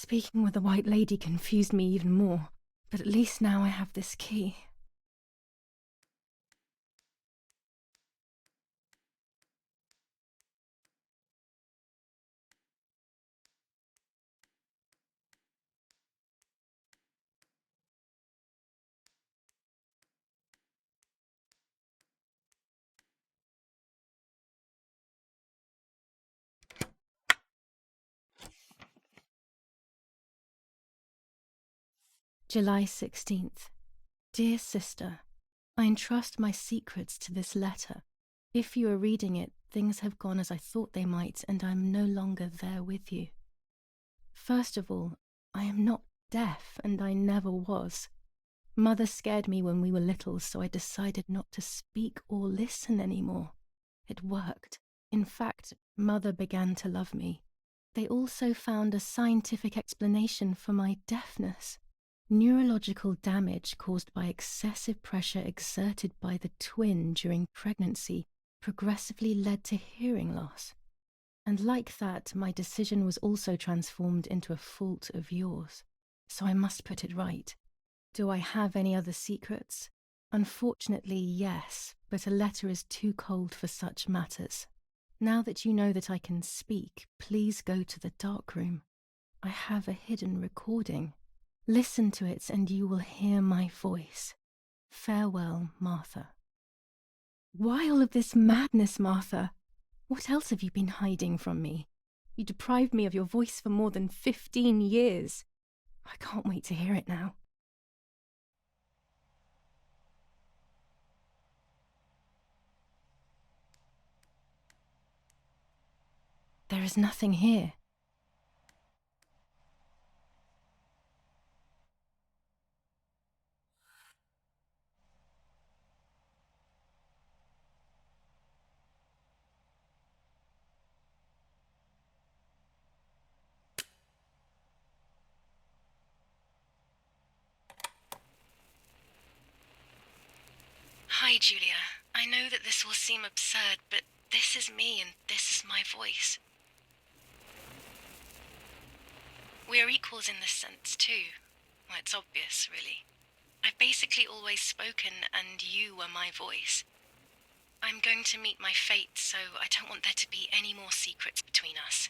Speaking with the White Lady confused me even more, but at least now I have this key. July 16th. Dear Sister, I entrust my secrets to this letter. If you are reading it, things have gone as I thought they might, and I am no longer there with you. First of all, I am not deaf, and I never was. Mother scared me when we were little, so I decided not to speak or listen anymore. It worked. In fact, Mother began to love me. They also found a scientific explanation for my deafness. Neurological damage caused by excessive pressure exerted by the twin during pregnancy progressively led to hearing loss. And like that, my decision was also transformed into a fault of yours. So I must put it right. Do I have any other secrets? Unfortunately, yes, but a letter is too cold for such matters. Now that you know that I can speak, please go to the dark room. I have a hidden recording. Listen to it and you will hear my voice. Farewell, Martha. Why all of this madness, Martha? What else have you been hiding from me? You deprived me of your voice for more than 15 years. I can't wait to hear it now. There is nothing here. Hi, Julia. I know that this will seem absurd, but this is me and this is my voice. We are equals in this sense, too. Well, it's obvious, really. I've basically always spoken, and you were my voice. I'm going to meet my fate, so I don't want there to be any more secrets between us.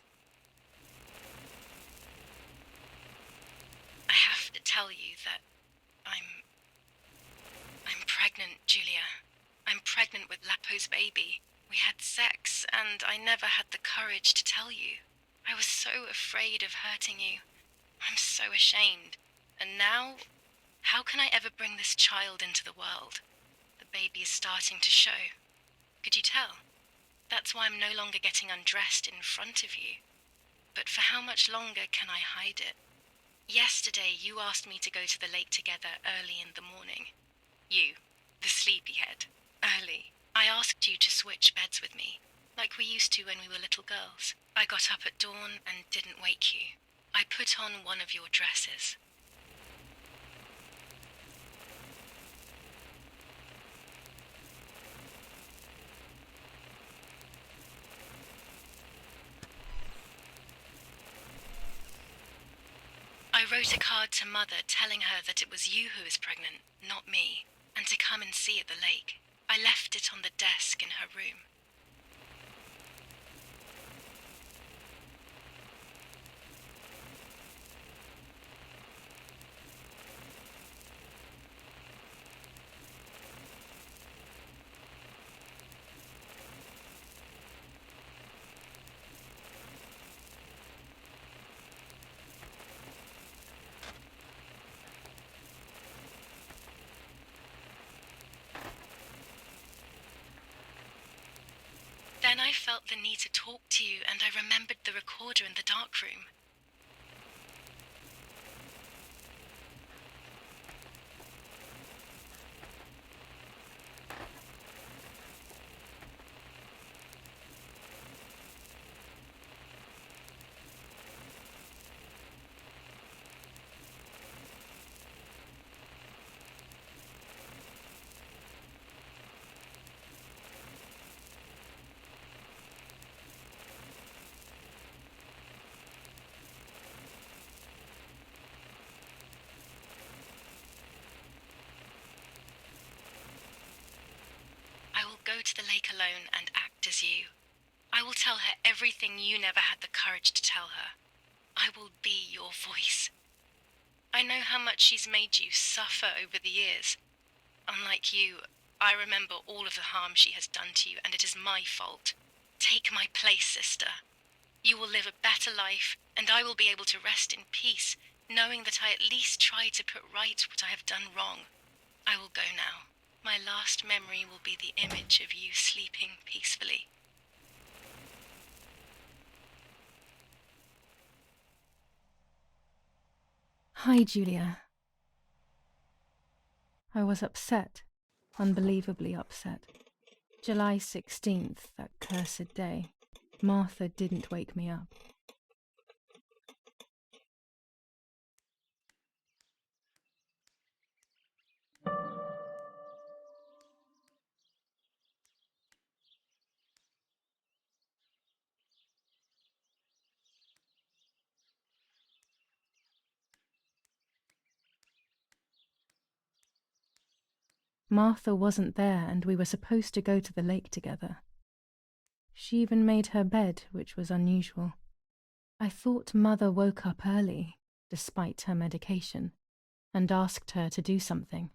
I have to tell you that I'm pregnant, Julia. I'm pregnant with Lapo's baby. We had sex, and I never had the courage to tell you. I was so afraid of hurting you. I'm so ashamed. And now, how can I ever bring this child into the world? The baby is starting to show. Could you tell? That's why I'm no longer getting undressed in front of you. But for how much longer can I hide it? Yesterday, you asked me to go to the lake together early in the morning. You, the sleepyhead. Early. I asked you to switch beds with me, like we used to when we were little girls. I got up at dawn and didn't wake you. I put on one of your dresses. I wrote a card to Mother telling her that it was you who was pregnant, not me, and to come and see at the lake. I left it on the desk in her room. Then I felt the need to talk to you, and I remembered the recorder in the dark room. I will tell her everything you never had the courage to tell her. I will be your voice. I know how much she's made you suffer over the years. Unlike you, I remember all of the harm she has done to you, and it is my fault. Take my place, sister. You will live a better life, and I will be able to rest in peace, knowing that I at least tried to put right what I have done wrong. I will go now. My last memory will be the image of you sleeping peacefully. Hi, Julia. I was upset, unbelievably upset. July 16th, that cursed day. Martha didn't wake me up. Martha wasn't there, and we were supposed to go to the lake together. She even made her bed, which was unusual. I thought Mother woke up early, despite her medication, and asked her to do something.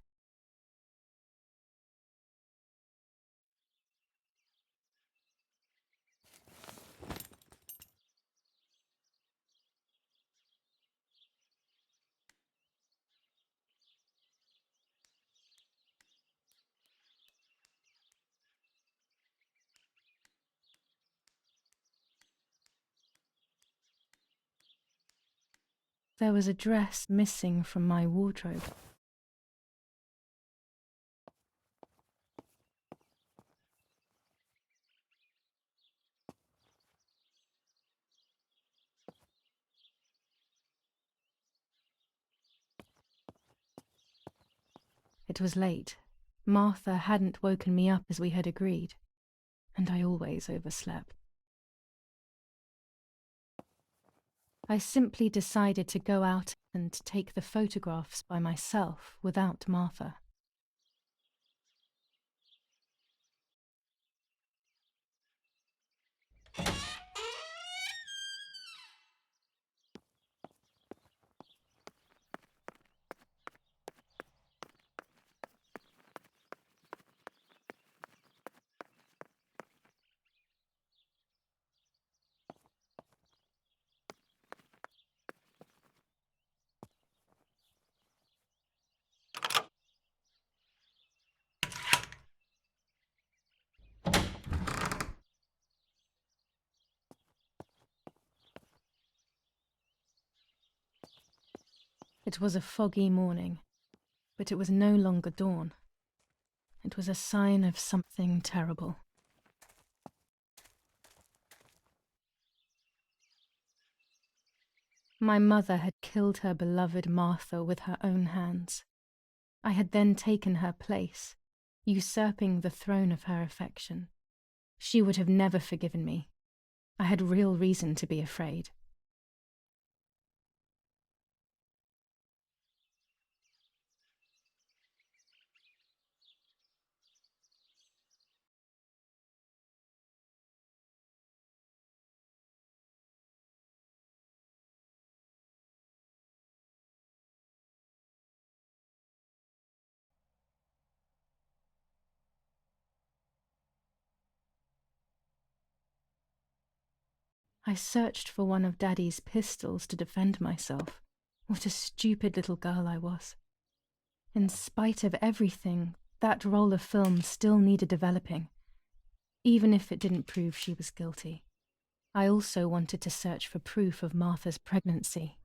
There was a dress missing from my wardrobe. It was late. Martha hadn't woken me up as we had agreed, and I always overslept. I simply decided to go out and take the photographs by myself without Martha. It was a foggy morning, but it was no longer dawn. It was a sign of something terrible. My mother had killed her beloved Martha with her own hands. I had then taken her place, usurping the throne of her affection. She would have never forgiven me. I had real reason to be afraid. I searched for one of Daddy's pistols to defend myself. What a stupid little girl I was. In spite of everything, that roll of film still needed developing, even if it didn't prove she was guilty. I also wanted to search for proof of Martha's pregnancy.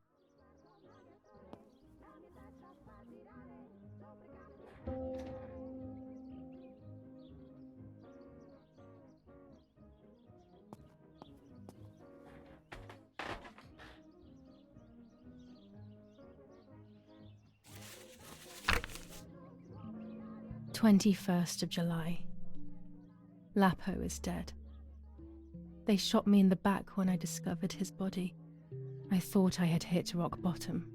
July 21st. Lapo is dead. They shot me in the back when I discovered his body. I thought I had hit rock bottom.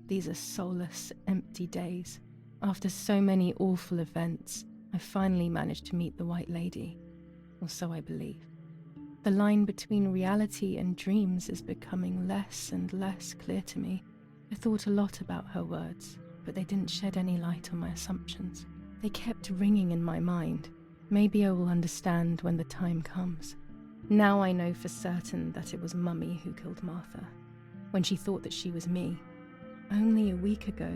These are soulless, empty days. After so many awful events, I finally managed to meet the White Lady, or so I believe. The line between reality and dreams is becoming less and less clear to me. I thought a lot about her words, but they didn't shed any light on my assumptions. They kept ringing in my mind. Maybe I will understand when the time comes. Now I know for certain that it was Mummy who killed Martha, when she thought that she was me. Only a week ago,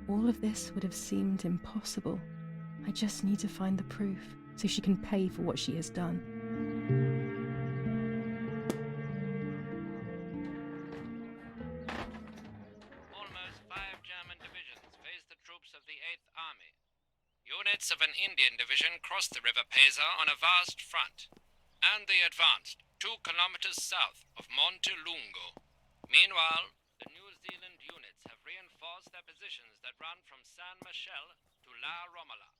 all of this would have seemed impossible. I just need to find the proof, so she can pay for what she has done. Almost 5 German divisions faced the troops of the 8th Army. Units of an Indian division crossed the River Pesa on a vast front, and they advanced 2 kilometers south of Montelungo. Meanwhile, the New Zealand units have reinforced their positions that run from San Michel to La Romola.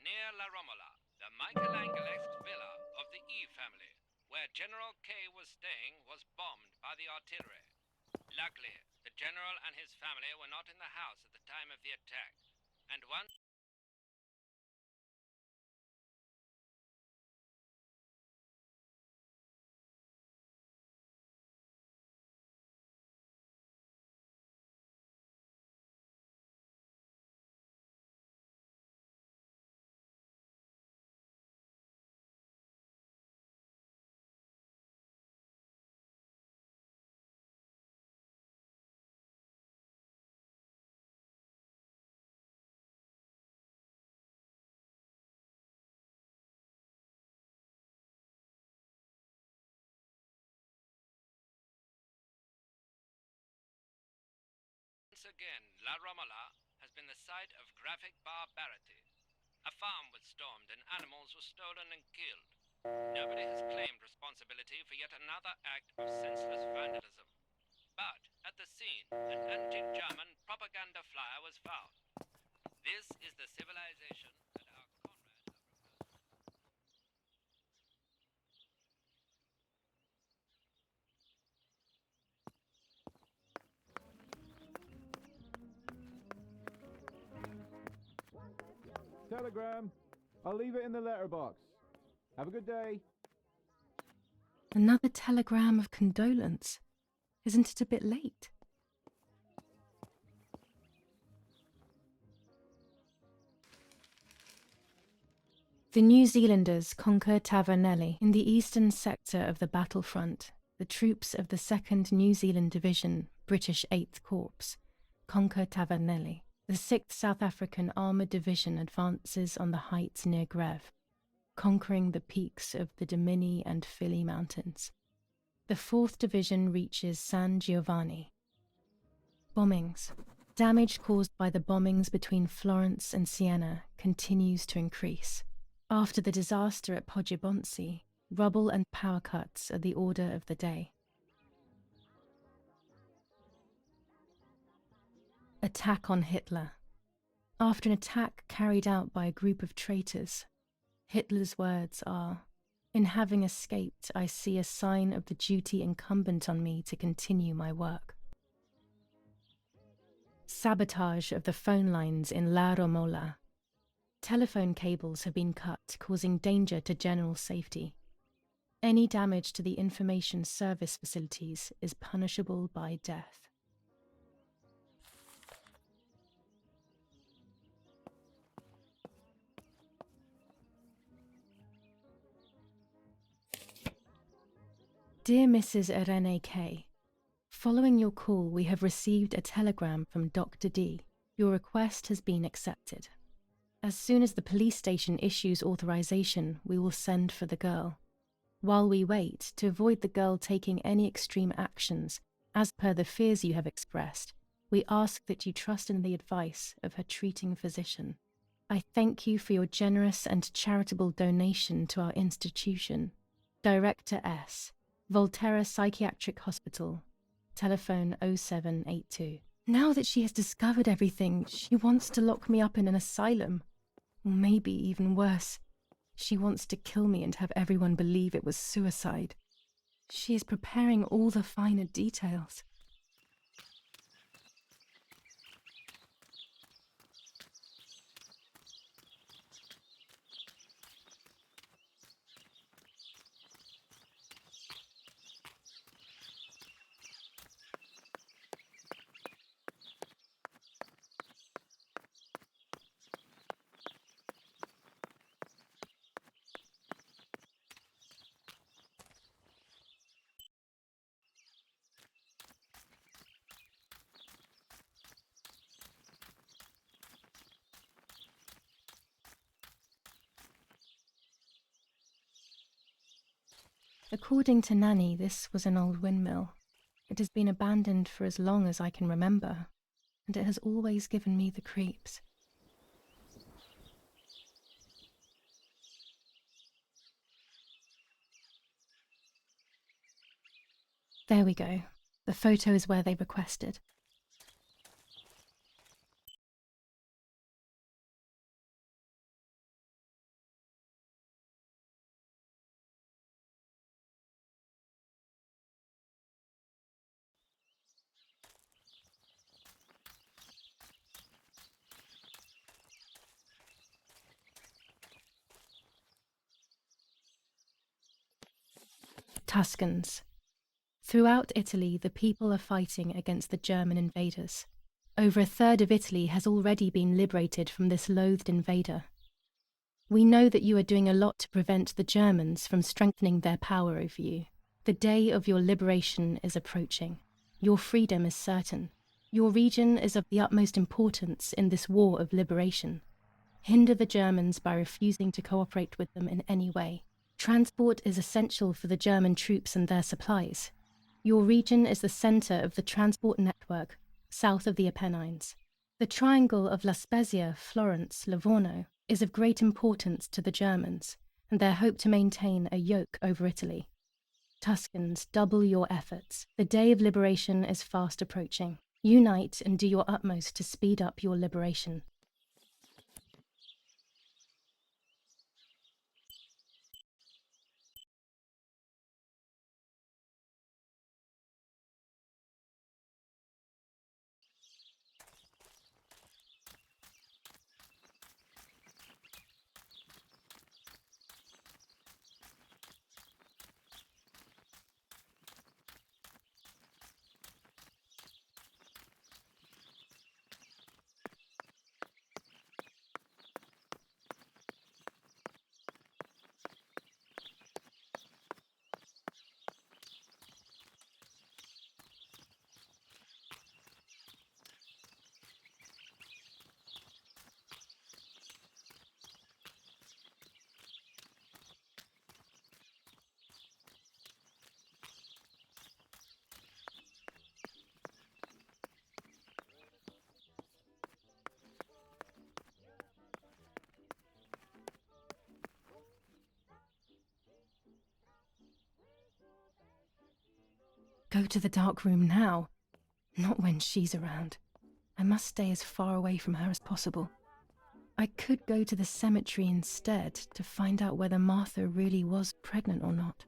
Near La Romola, the Michelangelische villa of the E family, where General K was staying, was bombed by the artillery. Luckily, the general and his family were not in the house at the time of the attack, and once again, La Romola has been the site of graphic barbarity. A farm was stormed and animals were stolen and killed. Nobody has claimed responsibility for yet another act of senseless vandalism. But at the scene, an anti-German propaganda flyer was found. This is the civilization that our comrades are proposing. Telegram. I'll leave it in the letterbox. Have a good day. Another telegram of condolence. Isn't it a bit late? The New Zealanders conquered Tavernelli in the eastern sector of the battlefront. The troops of the 2nd New Zealand Division, British 8th Corps, conquered Tavernelli. The 6th South African Armoured Division advances on the heights near Greve, conquering the peaks of the Dimini and Fili Mountains. The 4th Division reaches San Giovanni. Bombings. Damage caused by the bombings between Florence and Siena continues to increase. After the disaster at Poggibonsi, rubble and power cuts are the order of the day. Attack on Hitler. After an attack carried out by a group of traitors, Hitler's words are, "In having escaped, I see a sign of the duty incumbent on me to continue my work." Sabotage of the phone lines in La Romola. Telephone cables have been cut, causing danger to general safety. Any damage to the information service facilities is punishable by death. Dear Mrs. Irene K., following your call, we have received a telegram from Dr. D. Your request has been accepted. As soon as the police station issues authorization, we will send for the girl. While we wait, to avoid the girl taking any extreme actions, as per the fears you have expressed, we ask that you trust in the advice of her treating physician. I thank you for your generous and charitable donation to our institution. Director S., Volterra Psychiatric Hospital, telephone 0782. Now that she has discovered everything, she wants to lock me up in an asylum. Or maybe even worse, she wants to kill me and have everyone believe it was suicide. She is preparing all the finer details. According to Nanny, this was an old windmill. It has been abandoned for as long as I can remember, and it has always given me the creeps. There we go. The photo is where they requested. Tuscans. Throughout Italy, the people are fighting against the German invaders. Over a third of Italy has already been liberated from this loathed invader. We know that you are doing a lot to prevent the Germans from strengthening their power over you. The day of your liberation is approaching. Your freedom is certain. Your region is of the utmost importance in this war of liberation. Hinder the Germans by refusing to cooperate with them in any way. Transport is essential for the German troops and their supplies. Your region is the center of the transport network, south of the Apennines. The triangle of La Spezia, Florence, Livorno is of great importance to the Germans, and their hope to maintain a yoke over Italy. Tuscans, double your efforts. The day of liberation is fast approaching. Unite and do your utmost to speed up your liberation. Go to the dark room now. Not when she's around. I must stay as far away from her as possible. I could go to the cemetery instead to find out whether Martha really was pregnant or not.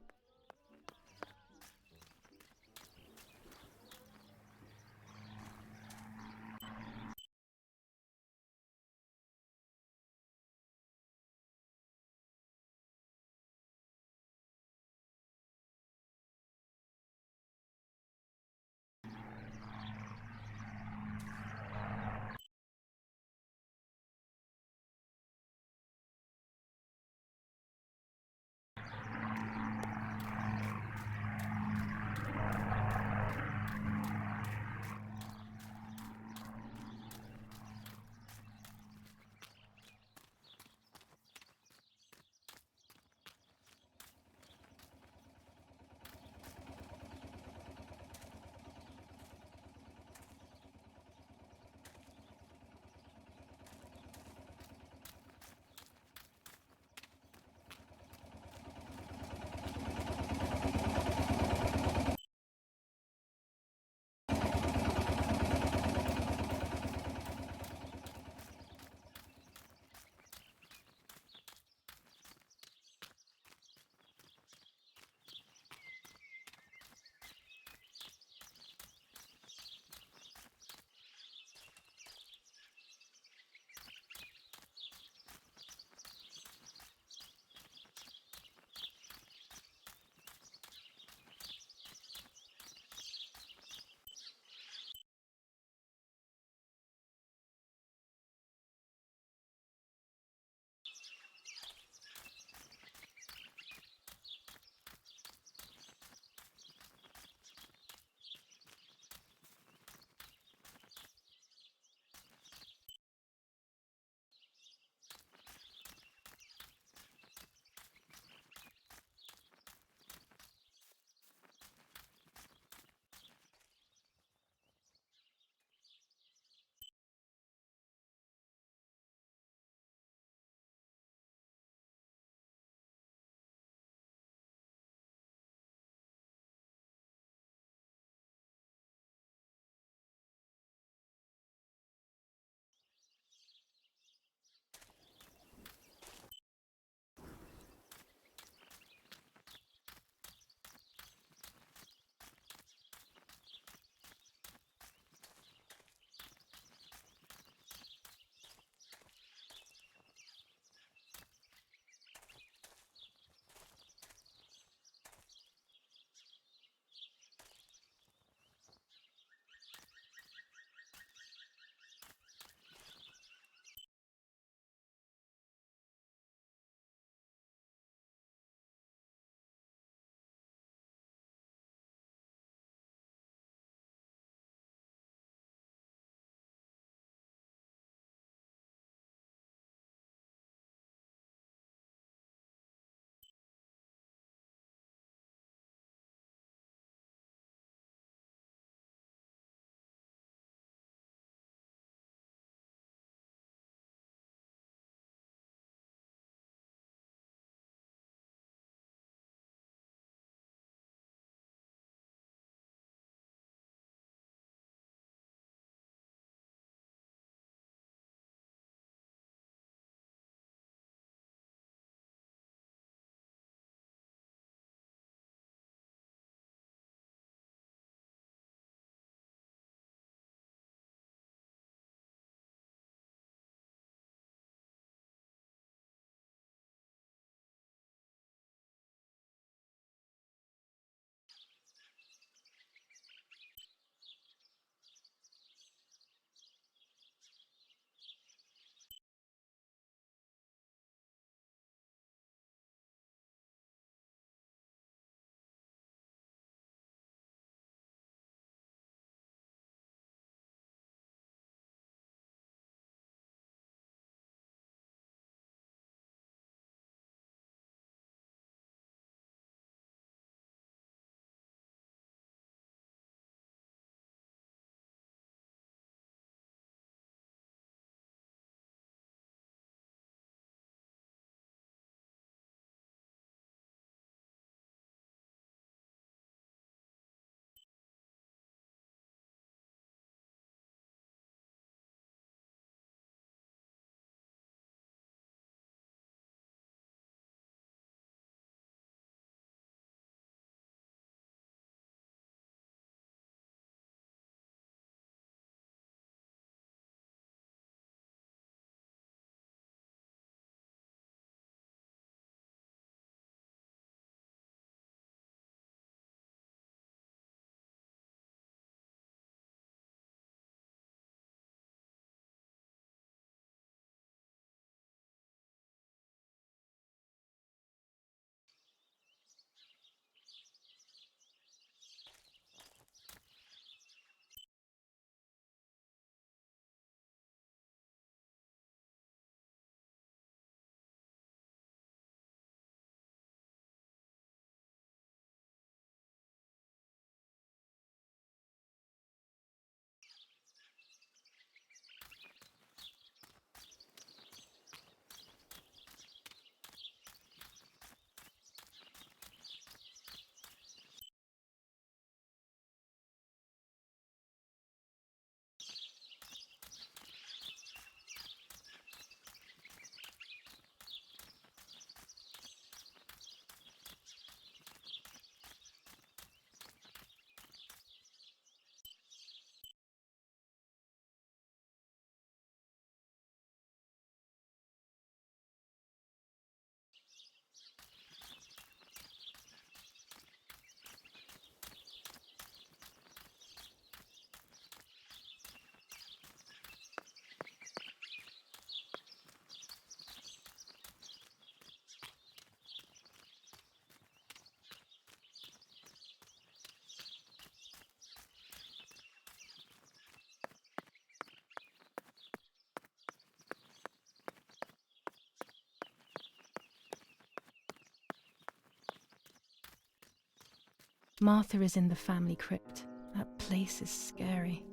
Martha is in the family crypt. That place is scary.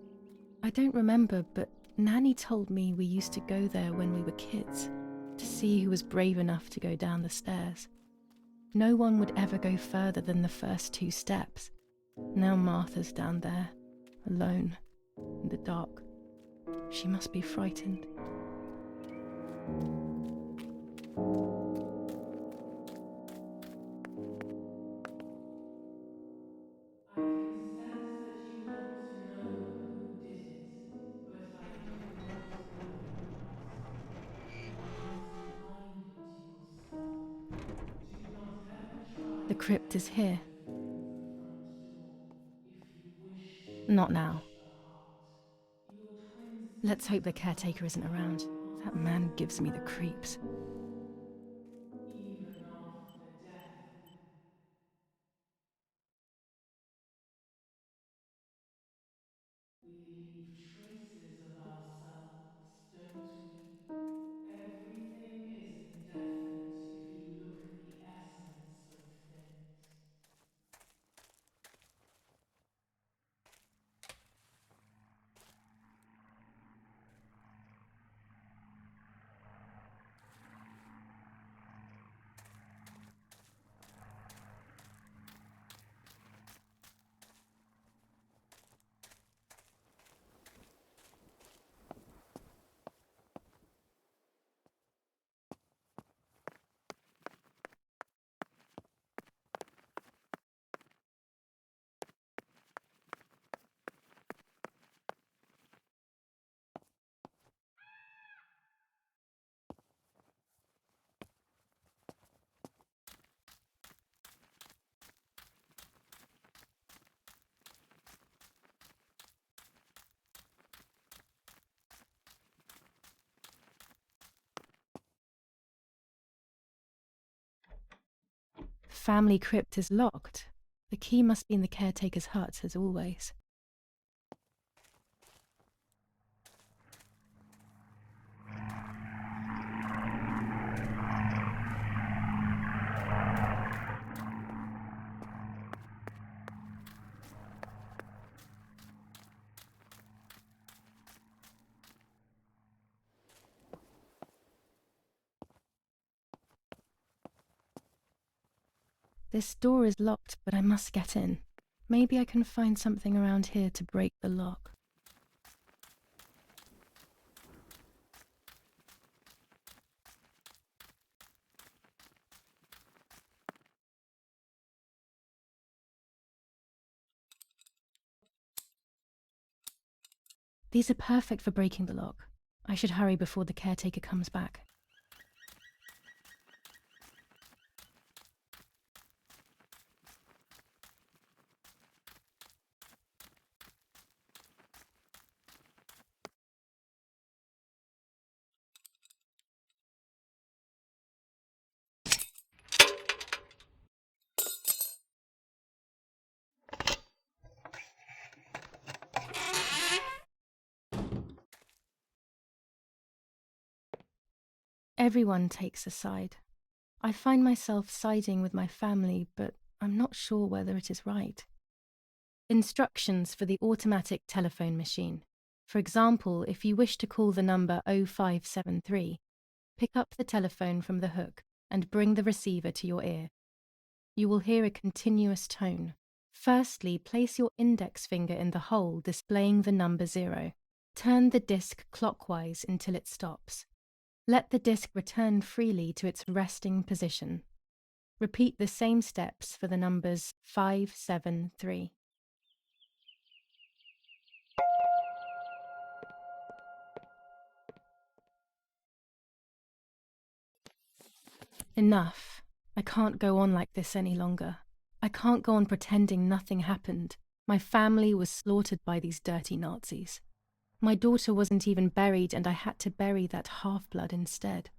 I don't remember, but Nanny told me we used to go there when we were kids, to see who was brave enough to go down the stairs. No one would ever go further than the first 2 steps. Now Martha's down there, alone, in the dark. She must be frightened. I can sense that you want to know who did it, but I do not know you must. You must find it yourself. Do not ever try The crypt is here. to open the front door if you wish to Not now. reach the heart. Your twin Let's hope the sister caretaker isn't around. That man gives me the creeps. even after death. We leave traces of ourselves, don't we? Everything is indefinite if you look at the essence of things. Family crypt is locked. The key must be in the caretaker's hut, as always. This door is locked, but I must get in. Maybe I can find something around here to break the lock. These are perfect for breaking the lock. I should hurry before the caretaker comes back. Everyone takes a side. I find myself siding with my family, but I'm not sure whether it is right. Instructions for the automatic telephone machine. For example, if you wish to call the number 0573, pick up the telephone from the hook and bring the receiver to your ear. You will hear a continuous tone. Firstly, place your index finger in the hole displaying the number 0. Turn the disc clockwise until it stops. Let the disc return freely to its resting position. Repeat the same steps for the numbers 573. Enough. I can't go on like this any longer. I can't go on pretending nothing happened. My family was slaughtered by these dirty Nazis. My daughter wasn't even buried, and I had to bury that half-blood instead.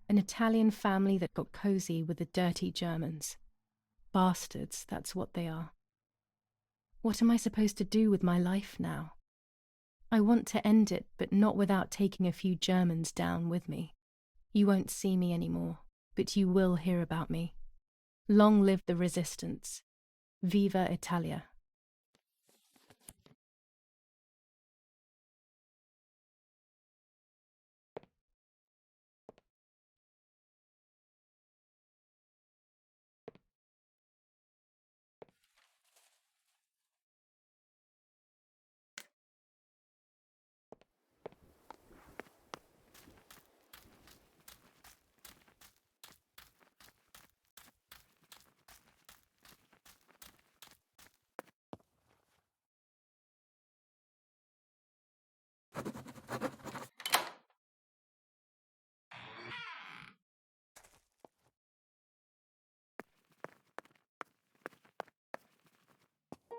An Italian family that got cozy with the dirty Germans. Bastards, that's what they are. What am I supposed to do with my life now? I want to end it, but not without taking a few Germans down with me. You won't see me anymore, but you will hear about me. Long live the resistance. Viva Italia.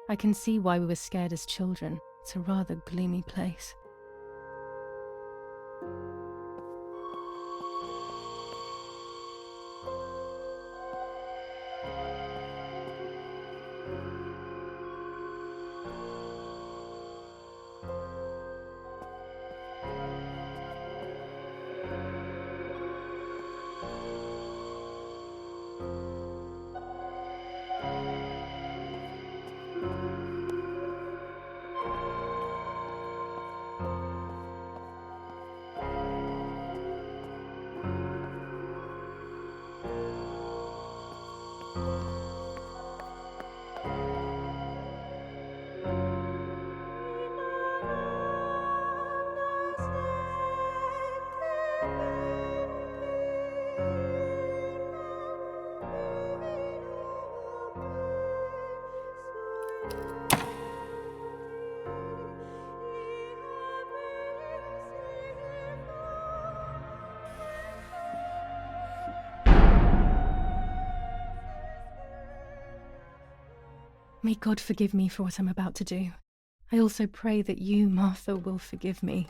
I can see why we were scared as children. It's a rather gloomy place. May God forgive me for what I'm about to do. I also pray that you, Martha, will forgive me.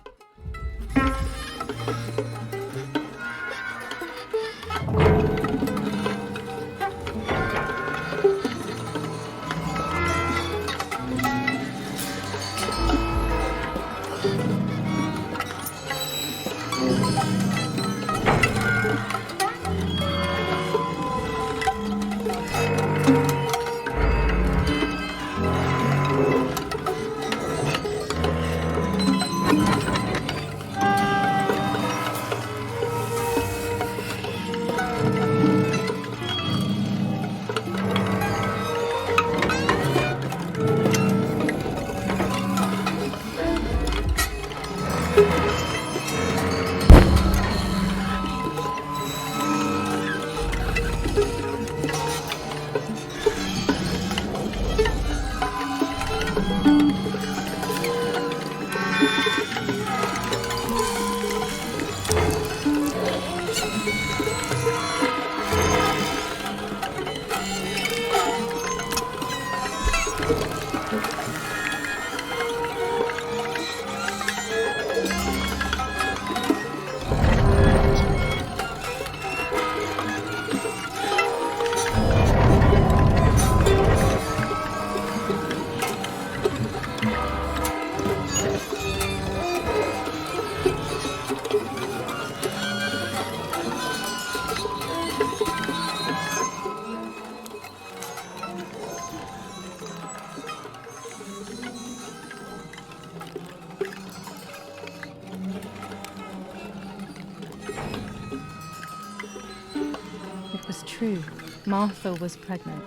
It was true. Martha was pregnant.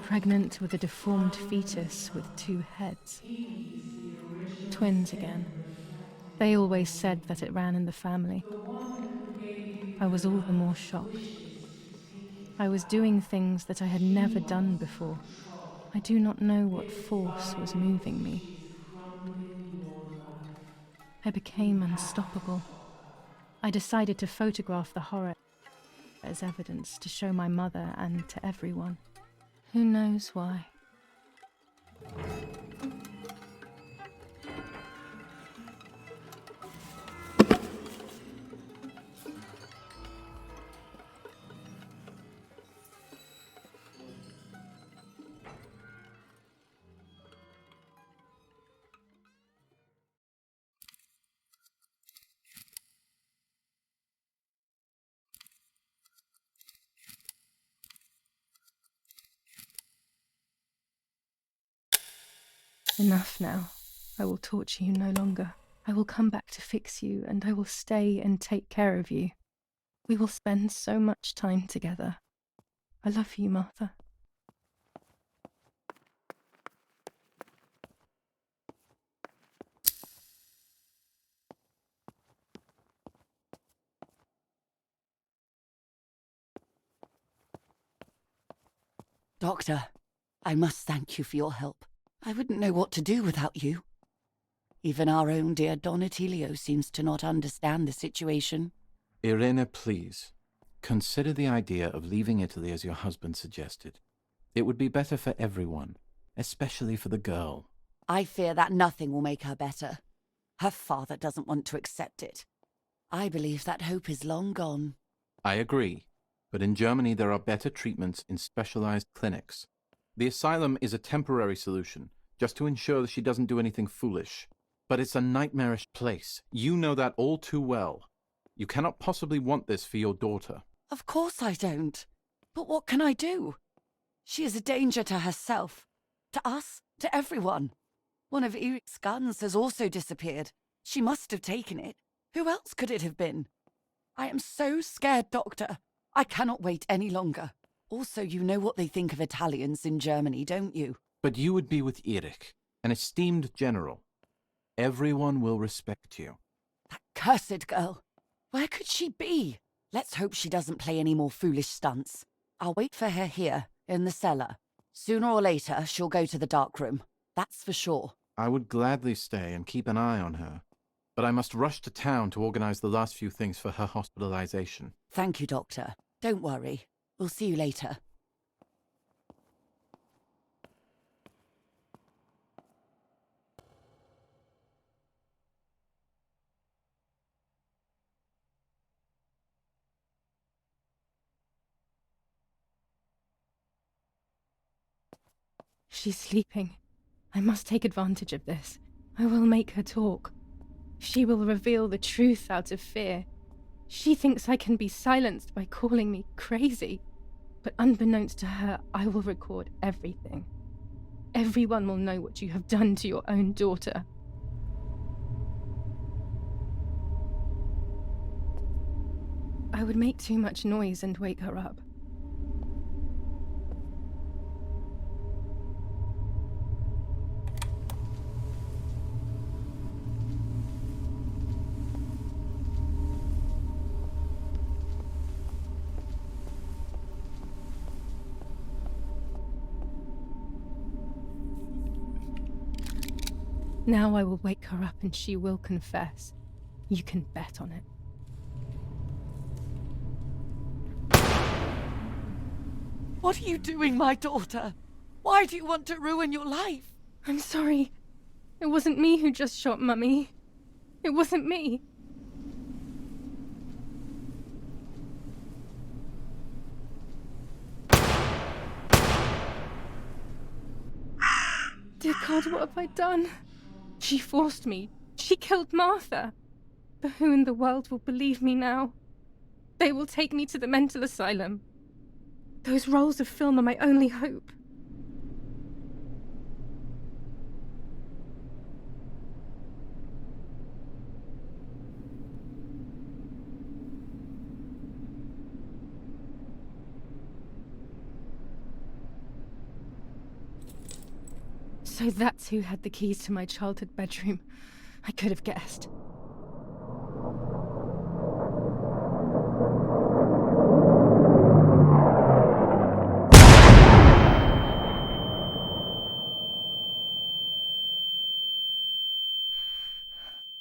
Pregnant with a deformed fetus with 2 heads. Twins again. They always said that it ran in the family. The one who gave you I was all the more divine shocked. wishes to take it I was doing things that I had She never wants done before. control. I do not know what Bit force by was bit, moving me. she's crumbling your life. I became You have to unstoppable. stop her. I decided to photograph the horror as evidence to show my mother and to everyone. Who knows why? Enough now. I will torture you no longer. I will come back to fix you, and I will stay and take care of you. We will spend so much time together. I love you, Martha. Doctor, I must thank you for your help. I wouldn't know what to do without you. Even our own dear Don Attilio seems to not understand the situation. Irene, please. Consider the idea of leaving Italy as your husband suggested. It would be better for everyone, especially for the girl. I fear that nothing will make her better. Her father doesn't want to accept it. I believe that hope is long gone. I agree, but in Germany there are better treatments in specialized clinics. The asylum is a temporary solution, just to ensure that she doesn't do anything foolish. But it's a nightmarish place. You know that all too well. You cannot possibly want this for your daughter. Of course I don't. But what can I do? She is a danger to herself, to us, to everyone. One of Eric's guns has also disappeared. She must have taken it. Who else could it have been? I am so scared, Doctor. I cannot wait any longer. Also, you know what they think of Italians in Germany, don't you? But you would be with Eric, an esteemed general. Everyone will respect you. That cursed girl. Where could she be? Let's hope she doesn't play any more foolish stunts. I'll wait for her here, in the cellar. Sooner or later, she'll go to the dark room. That's for sure. I would gladly stay and keep an eye on her. But I must rush to town to organize the last few things for her hospitalization. Thank you, Doctor. Don't worry. We'll see you later. She's sleeping. I must take advantage of this. I will make her talk. She will reveal the truth out of fear. She thinks I can be silenced by calling me crazy. But unbeknownst to her, I will record everything. Everyone will know what you have done to your own daughter. I would make too much noise and wake her up. Now I will wake her up and she will confess. You can bet on it. What are you doing, my daughter? Why do you want to ruin your life? I'm sorry. It wasn't me who just shot Mummy. It wasn't me. Dear God, what have I done? She forced me. She killed Martha. But who in the world will believe me now? They will take me to the mental asylum. Those rolls of film are my only hope. So that's who had the keys to my childhood bedroom. I could have guessed.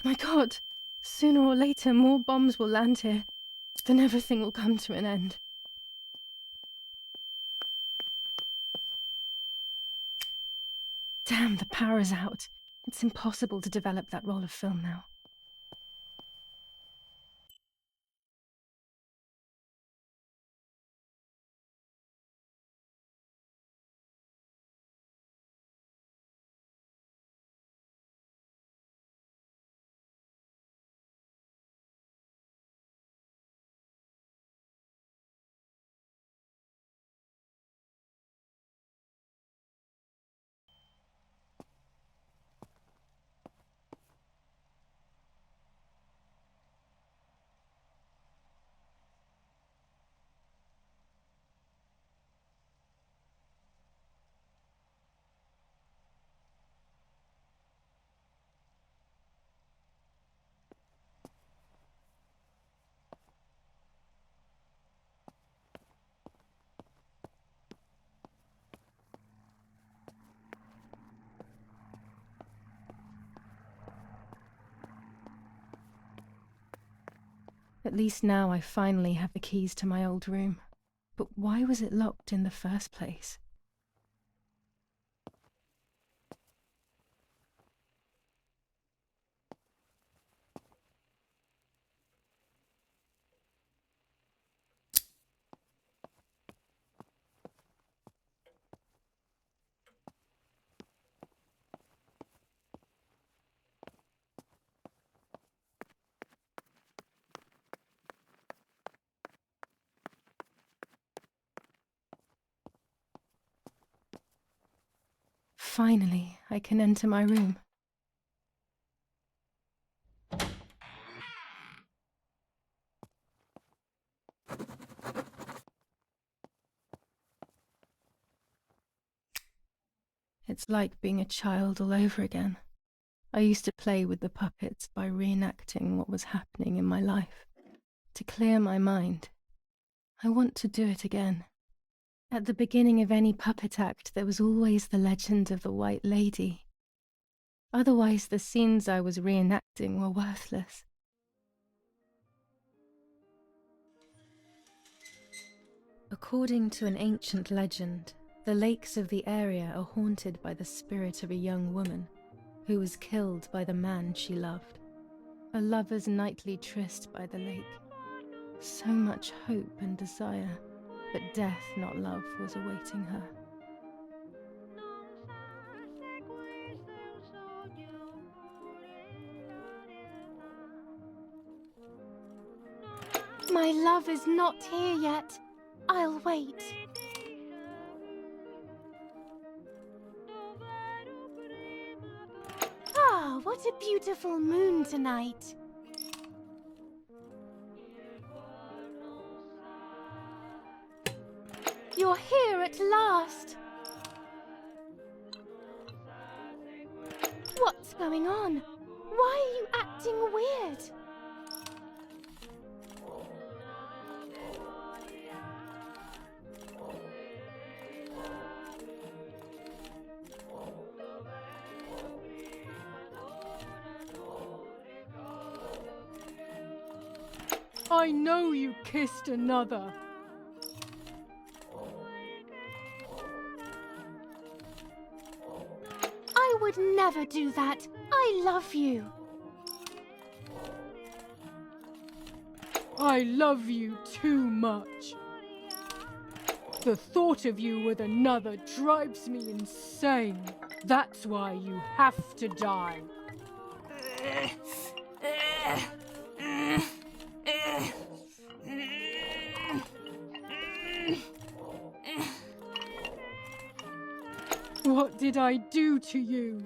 My God! Sooner or later, more bombs will land here. Then everything will come to an end. Damn, the power is out. It's impossible to develop that roll of film now. At least now I finally have the keys to my old room. But why was it locked in the first place? Finally, I can enter my room. It's like being a child all over again. I used to play with the puppets by reenacting what was happening in my life, to clear my mind. I want to do it again. At the beginning of any puppet act, there was always the legend of the White Lady. Otherwise, the scenes I was reenacting were worthless. According to an ancient legend, the lakes of the area are haunted by the spirit of a young woman who was killed by the man she loved. A lover's nightly tryst by the lake. So much hope and desire, but death, not love, was awaiting her. My love is not here yet. I'll wait. Ah, what a beautiful moon tonight. You're here at last. What's going on? Why are you acting weird? I know you kissed another. I would never do that. I love you. I love you too much. The thought of you with another drives me insane. That's why you have to die. What did I do to you?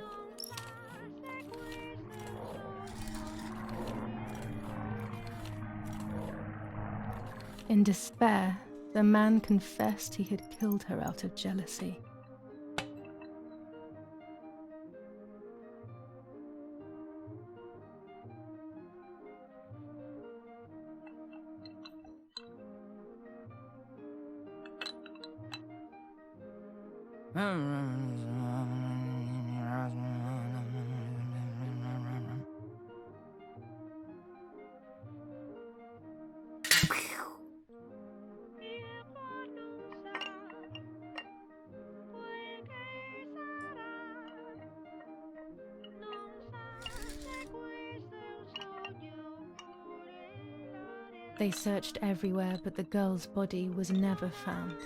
In despair, the man confessed he had killed her out of jealousy. They searched everywhere, but the girl's body was never found.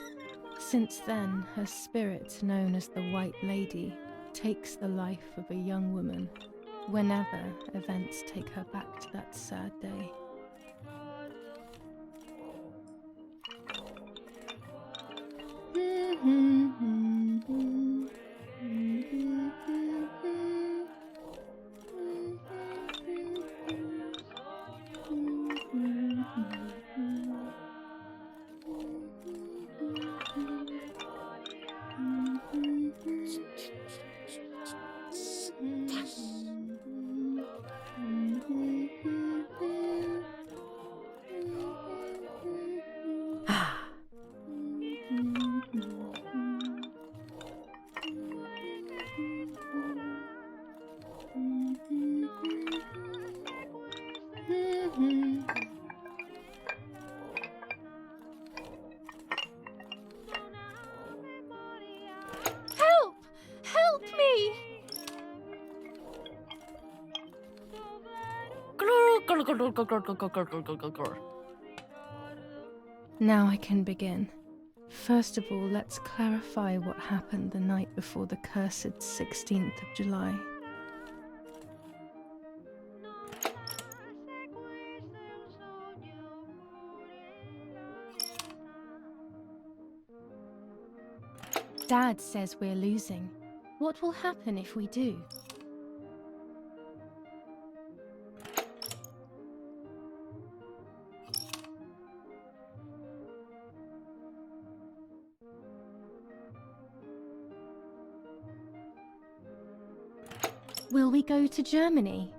Since then, her spirit, known as the White Lady, takes the life of a young woman whenever events take her back to that sad day. Now I can begin. First of all, let's clarify what happened the night before the cursed 16th of July. Dad says we're losing. What will happen if we do? Will we go to Germany?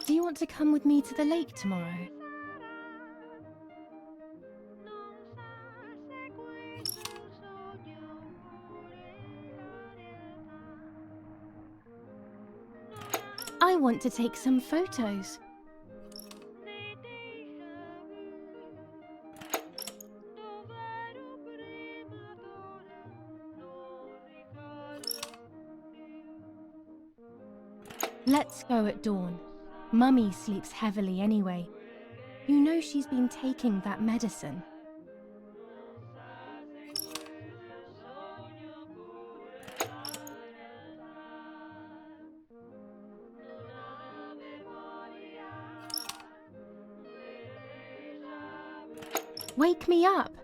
Do you want to come with me to the lake tomorrow? I want to take some photos. Let's go at dawn. Mummy sleeps heavily anyway. You know she's been taking that medicine. Wake me up!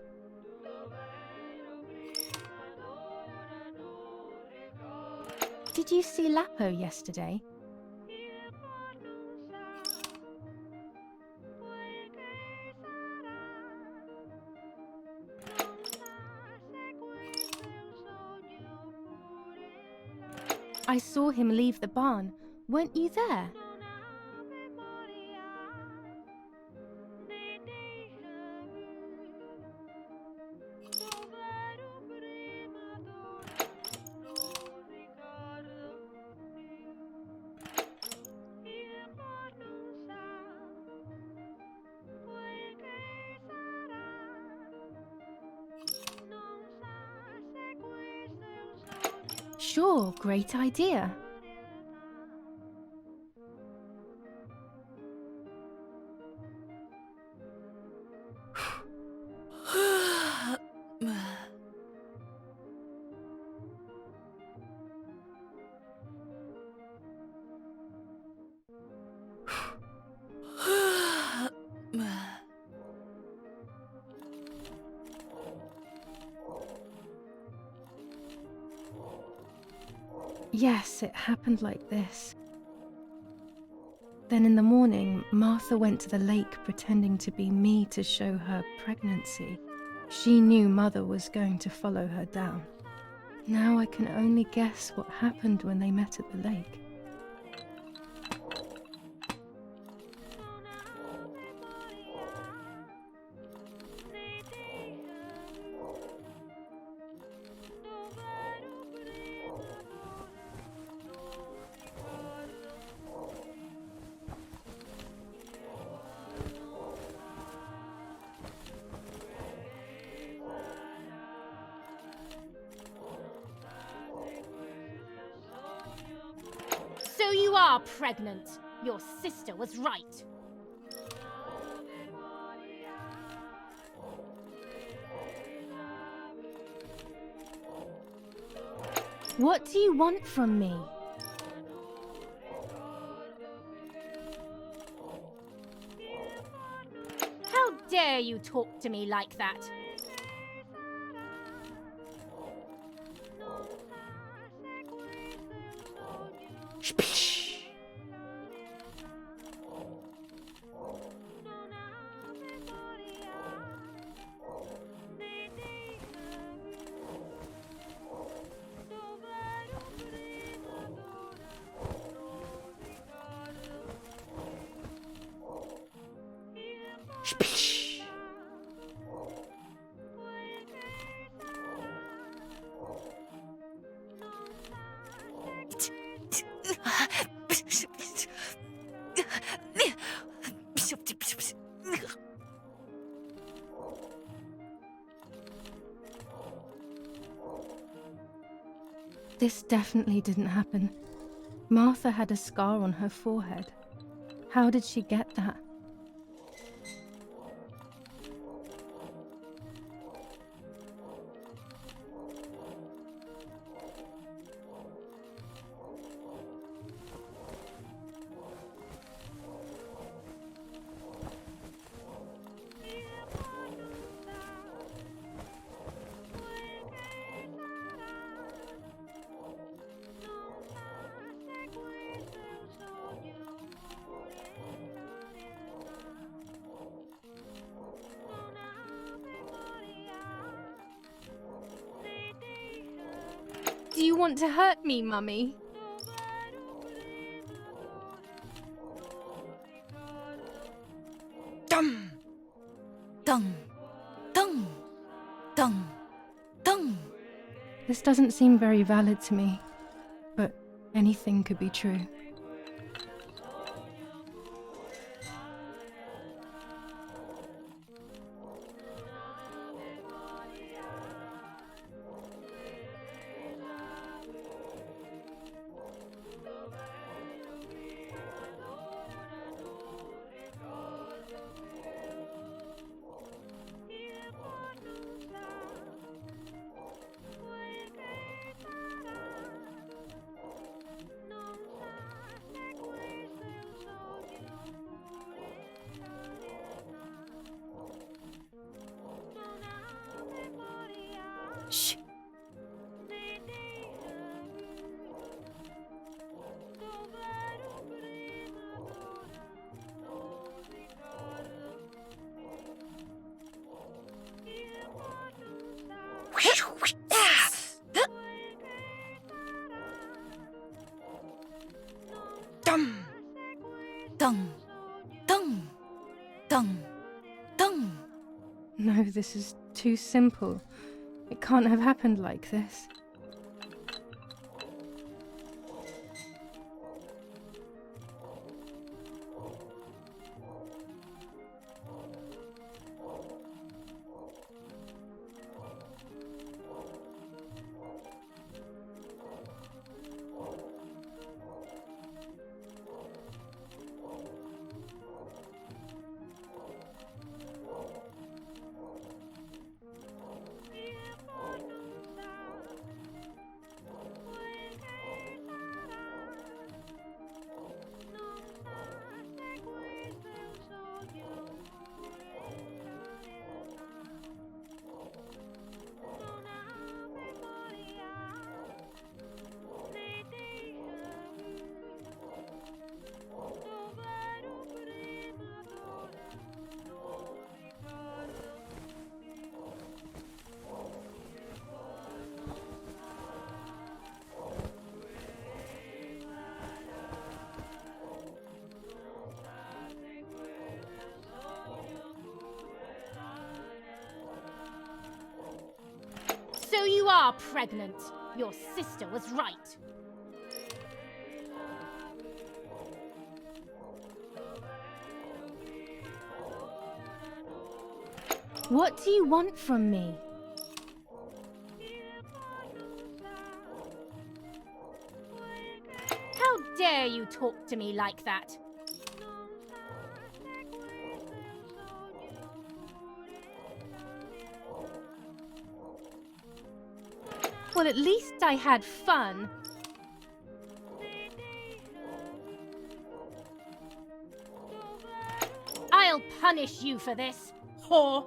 Did you see Lapo yesterday? I saw him leave the barn. Weren't you there? Sure, great idea. Yes, it happened like this. Then in the morning, Martha went to the lake pretending to be me to show her pregnancy. She knew Mother was going to follow her down. Now I can only guess what happened when they met at the lake. So you are pregnant. Your sister was right. What do you want from me? How dare you talk to me like that? This definitely didn't happen. Martha had a scar on her forehead. How did she get that? Do you want to hurt me, Mummy? Dum! Dung! Dung! Dung! Dung! This doesn't seem very valid to me, but anything could be true. Shh! Dum! Dung! Dung! Dung! Dung! No, this is too simple. It can't have happened like this. So you are pregnant. Your sister was right. What do you want from me? How dare you talk to me like that? Well, at least I had fun. I'll punish you for this, whore.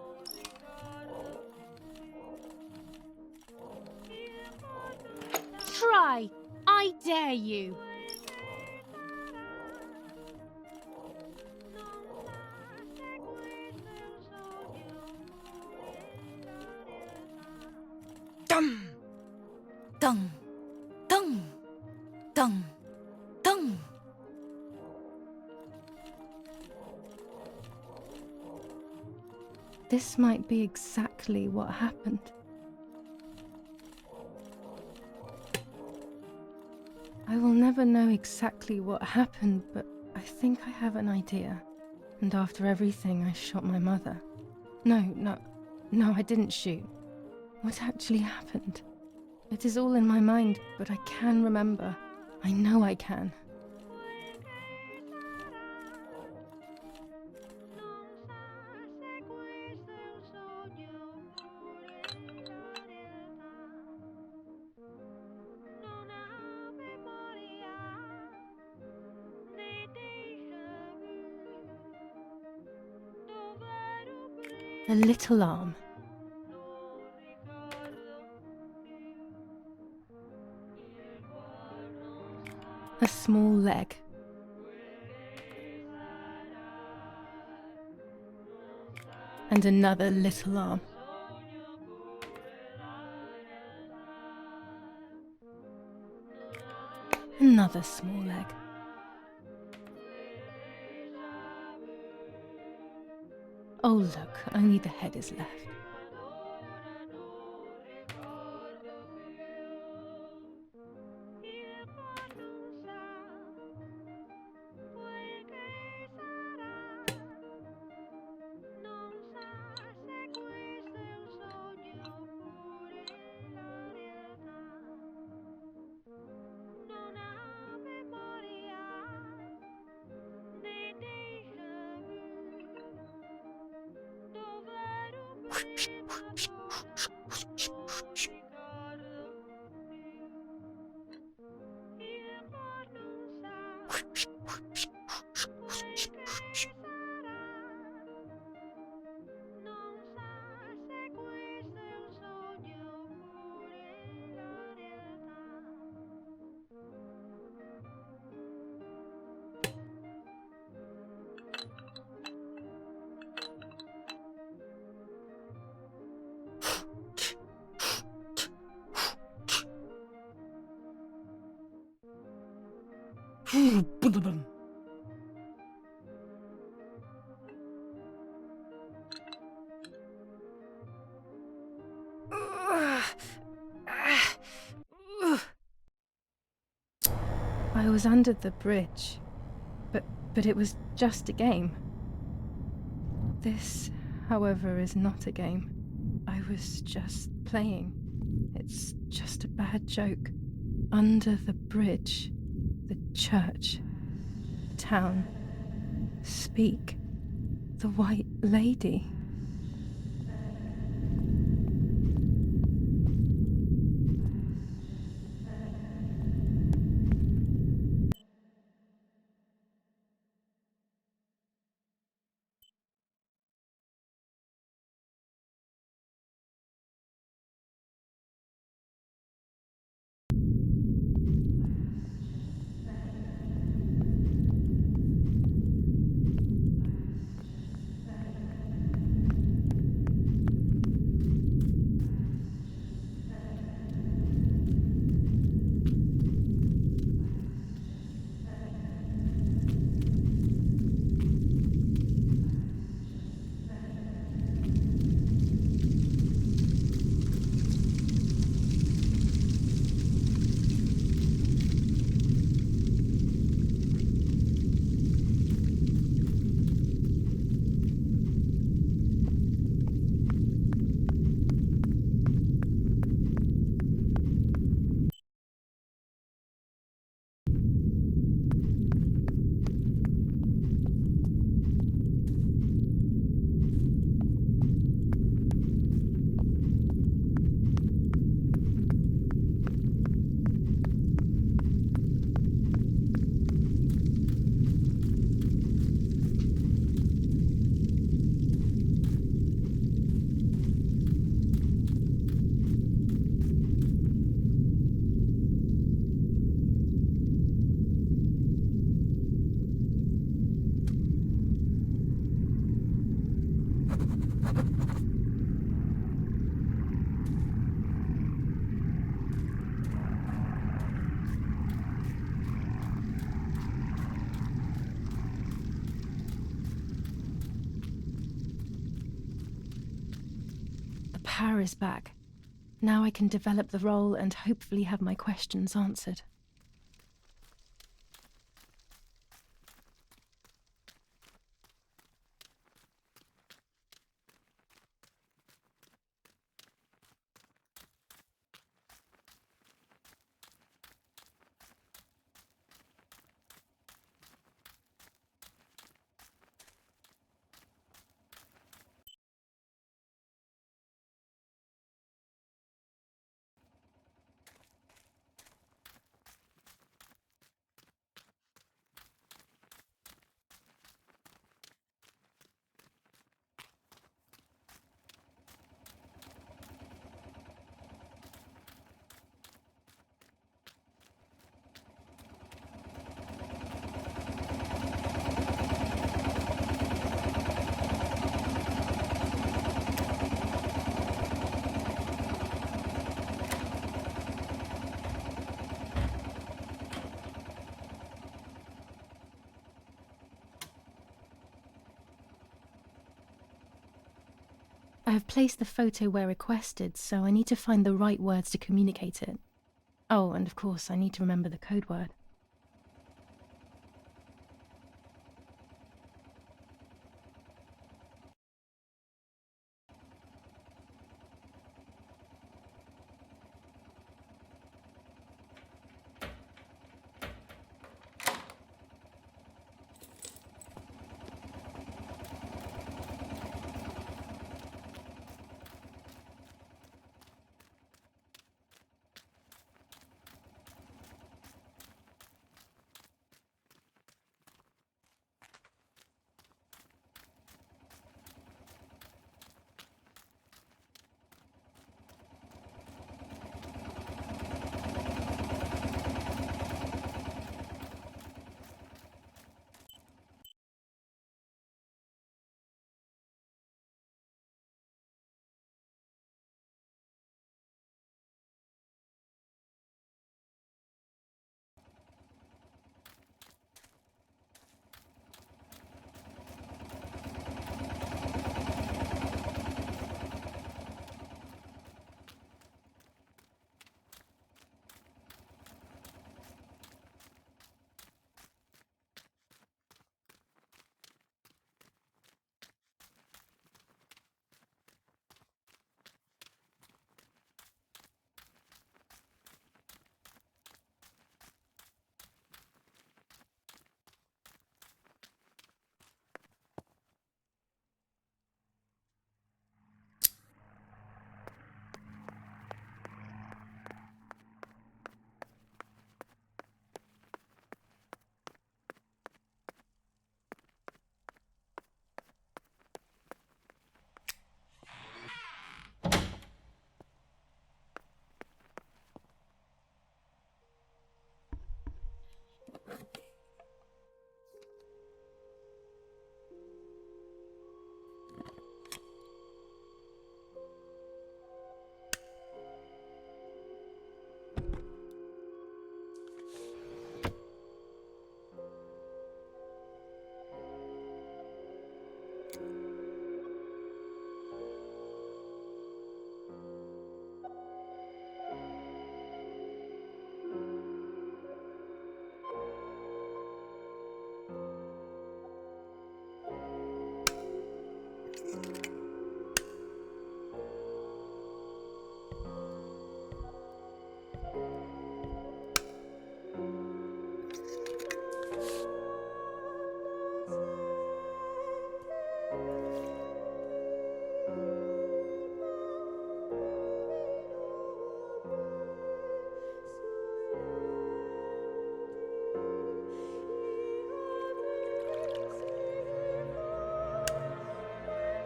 Try! I dare you! Dum! Dung! Dung! Dung! Dung! This might be exactly what happened. I will never know exactly what happened, but I think I have an idea. And after everything, I shot my mother. No, I didn't shoot. What actually happened? It is all in my mind, but I can remember. I know I can. A little arm. A small leg. And another little arm. Another small leg. Oh look, only the head is left. I was under the bridge, but it was just a game. This, however, is not a game. I was just playing. It's just a bad joke. Under the bridge, the church, town, speak, the White Lady. The power is back. Now I can develop the role and hopefully have my questions answered. I have placed the photo where requested, so I need to find the right words to communicate it. Oh, and of course, I need to remember the code word.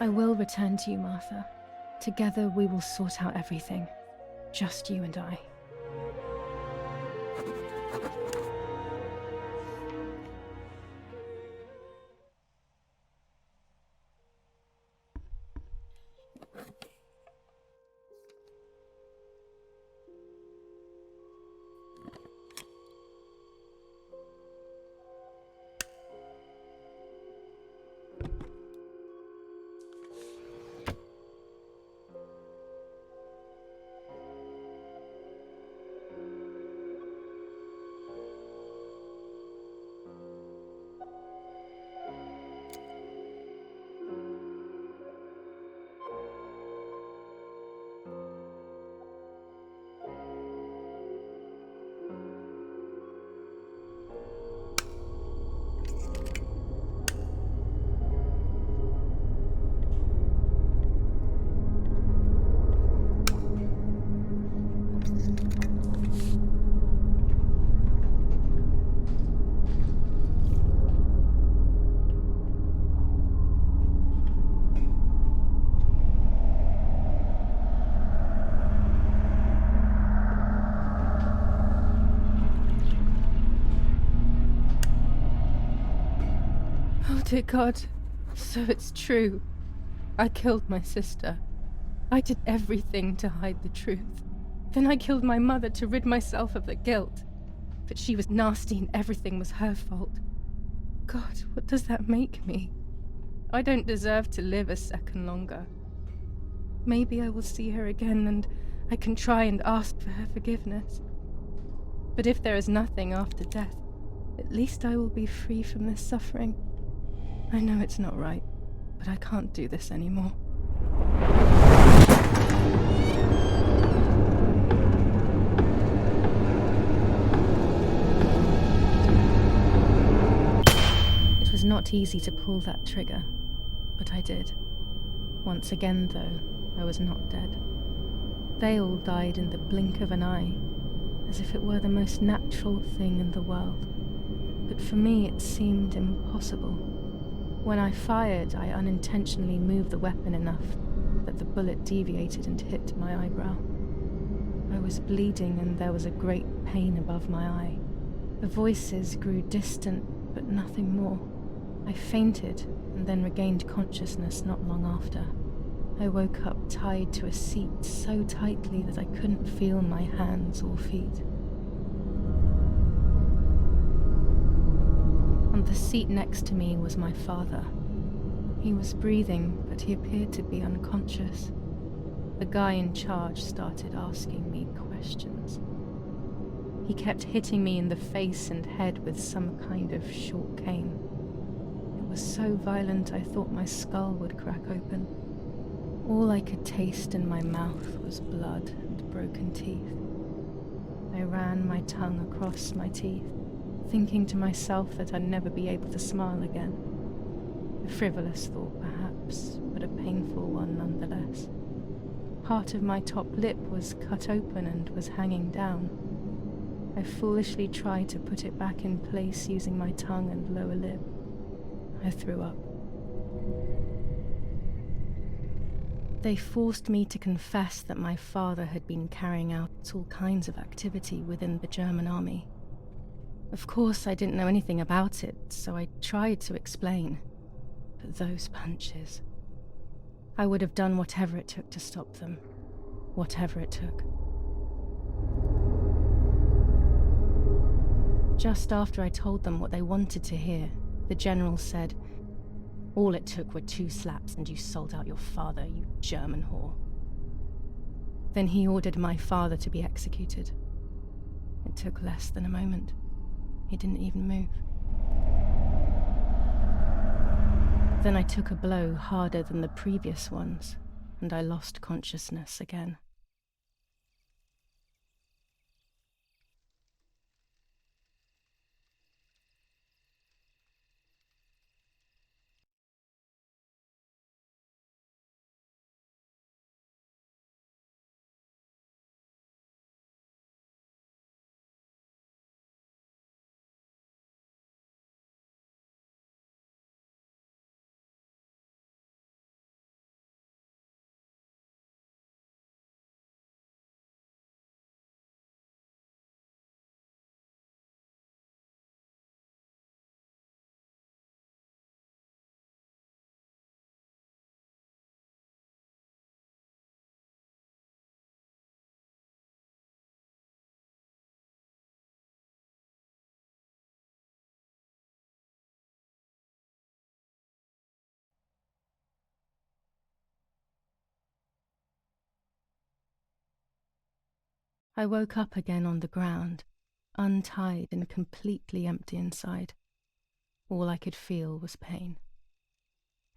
I will return to you, Martha. Together we will sort out everything. Just you and I. Dear God, so it's true. I killed my sister. I did everything to hide the truth. Then I killed my mother to rid myself of the guilt. But she was nasty and everything was her fault. God, what does that make me? I don't deserve to live a second longer. Maybe I will see her again and I can try and ask for her forgiveness. But if there is nothing after death, at least I will be free from this suffering. I know it's not right, but I can't do this anymore. It was not easy to pull that trigger, but I did. Once again, though, I was not dead. They all died in the blink of an eye, as if it were the most natural thing in the world. But for me it seemed impossible. When I fired, I unintentionally moved the weapon enough that the bullet deviated and hit my eyebrow. I was bleeding and there was a great pain above my eye. The voices grew distant, but nothing more. I fainted and then regained consciousness not long after. I woke up tied to a seat so tightly that I couldn't feel my hands or feet. On the seat next to me was my father. He was breathing, but he appeared to be unconscious. The guy in charge started asking me questions. He kept hitting me in the face and head with some kind of short cane. It was so violent I thought my skull would crack open. All I could taste in my mouth was blood and broken teeth. I ran my tongue across my teeth, thinking to myself that I'd never be able to smile again. A frivolous thought, perhaps, but a painful one nonetheless. Part of my top lip was cut open and was hanging down. I foolishly tried to put it back in place using my tongue and lower lip. I threw up. They forced me to confess that my father had been carrying out all kinds of activity within the German army. Of course, I didn't know anything about it, so I tried to explain. But those punches... I would have done whatever it took to stop them. Whatever it took. Just after I told them what they wanted to hear, the general said, "All it took were 2 slaps and you sold out your father, you German whore." Then he ordered my father to be executed. It took less than a moment. He didn't even move. Then I took a blow harder than the previous ones, and I lost consciousness again. I woke up again on the ground, untied and completely empty inside. All I could feel was pain.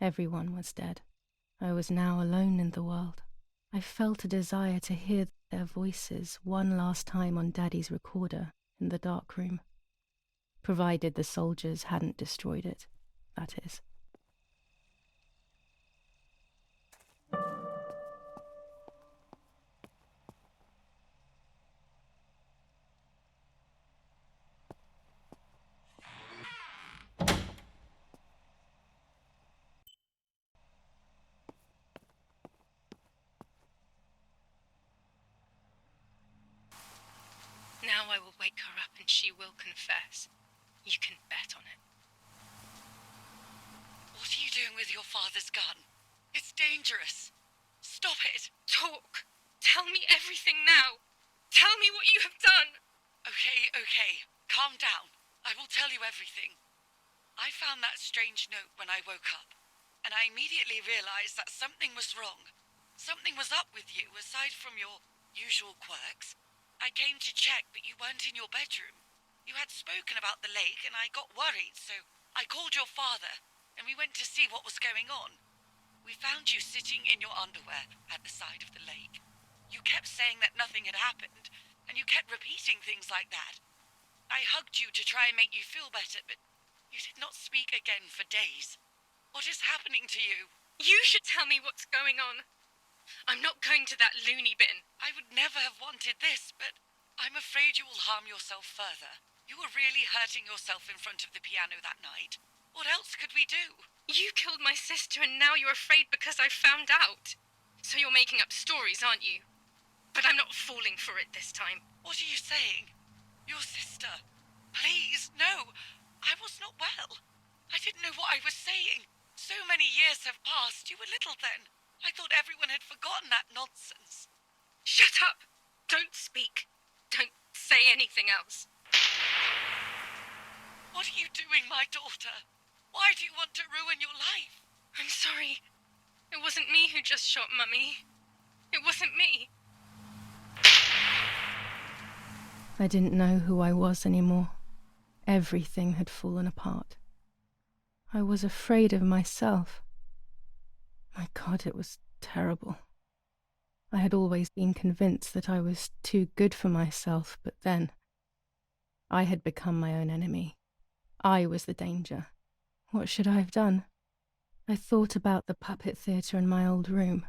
Everyone was dead. I was now alone in the world. I felt a desire to hear their voices one last time on Daddy's recorder in the dark room. Provided the soldiers hadn't destroyed it, that is. Now I will wake her up and she will confess. You can bet on it. What are you doing with your father's gun? It's dangerous. Stop it. Talk! Tell me everything now! Tell me what you have done! Okay. Calm down. I will tell you everything. I found that strange note when I woke up, and I immediately realized that something was wrong. Something was up with you, aside from your usual quirks. I came to check, but you weren't in your bedroom. You had spoken about the lake, and I got worried, so I called your father, and we went to see what was going on. We found you sitting in your underwear at the side of the lake. You kept saying that nothing had happened, and you kept repeating things like that. I hugged you to try and make you feel better, but you did not speak again for days. What is happening to you? You should tell me what's going on. I'm not going to that loony bin. I would never have wanted this, but I'm afraid you will harm yourself further. You were really hurting yourself in front of the piano that night. What else could we do? You killed my sister and now you're afraid because I found out. So you're making up stories, aren't you? But I'm not falling for it this time. What are you saying? Your sister? Please, no. I was not well. I didn't know what I was saying. So many years have passed. You were little then. I thought everyone had forgotten that nonsense. Shut up! Don't speak. Don't say anything else. What are you doing, my daughter? Why do you want to ruin your life? I'm sorry. It wasn't me who just shot Mummy. It wasn't me. I didn't know who I was anymore. Everything had fallen apart. I was afraid of myself. My God, it was terrible. I had always been convinced that I was too good for myself, but then I had become my own enemy. I was the danger. What should I have done? I thought about the puppet theatre in my old room.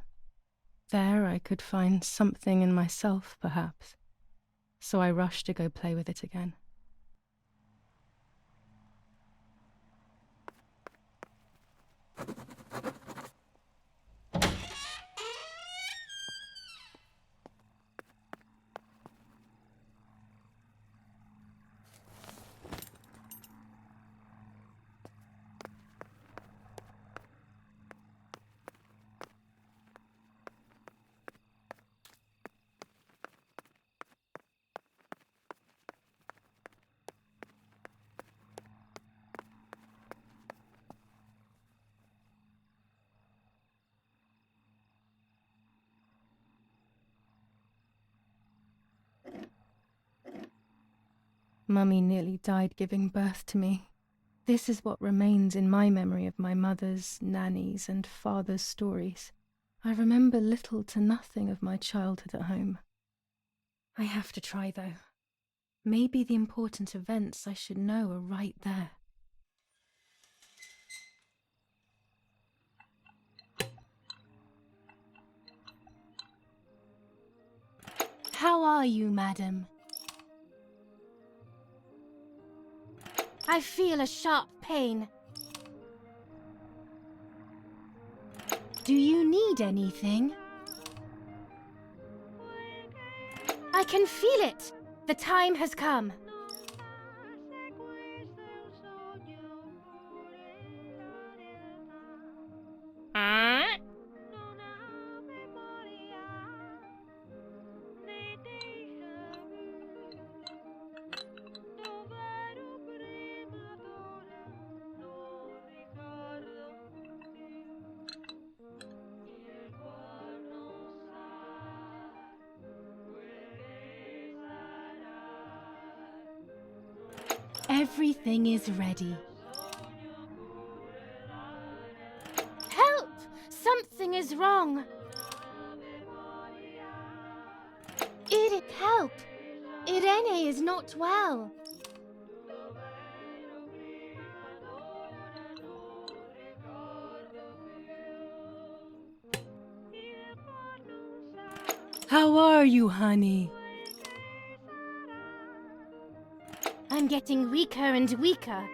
There I could find something in myself, perhaps. So I rushed to go play with it again. Mummy nearly died giving birth to me. This is what remains in my memory of my mother's, Nanny's, and father's stories. I remember little to nothing of my childhood at home. I have to try, though. Maybe the important events I should know are right there. How are you, madam? I feel a sharp pain. Do you need anything? I can feel it. The time has come. Everything is ready. Help! Something is wrong. Edith, help! Irene is not well. How are you, honey? I'm getting weaker and weaker.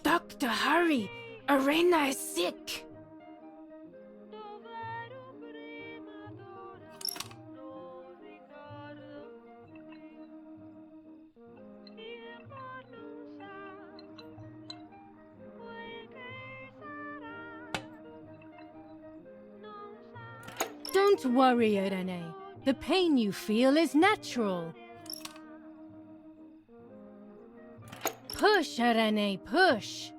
Doctor, hurry! Irena is sick! Don't worry, Irene. The pain you feel is natural. Push, Irene, push!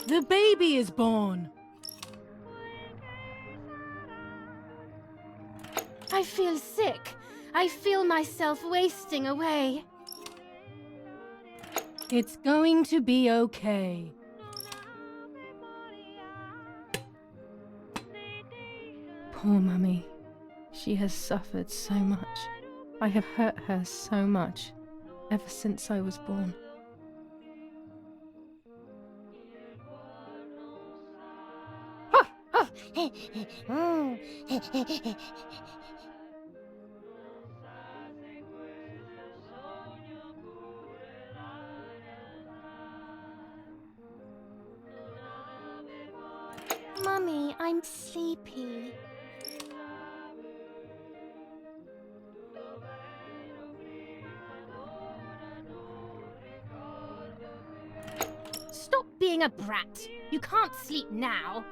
The baby is born. I feel sick. I feel myself wasting away. It's going to be okay. Poor Mummy. She has suffered so much. I have hurt her so much, ever since I was born. Mummy, I'm sleepy. Stop being a brat. You can't sleep now.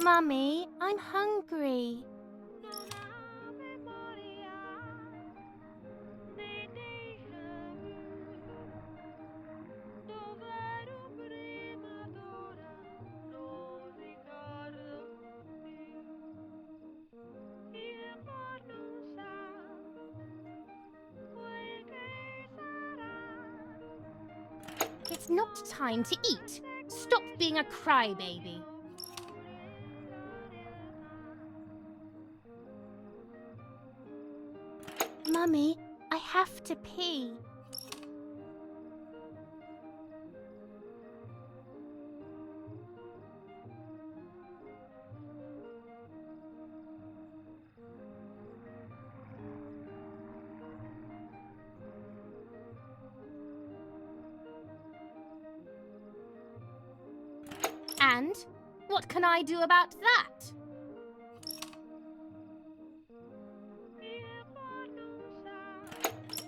Mummy, I'm hungry. It's not time to eat. Stop being a crybaby. Mummy, I have to pee. And what can I do about that?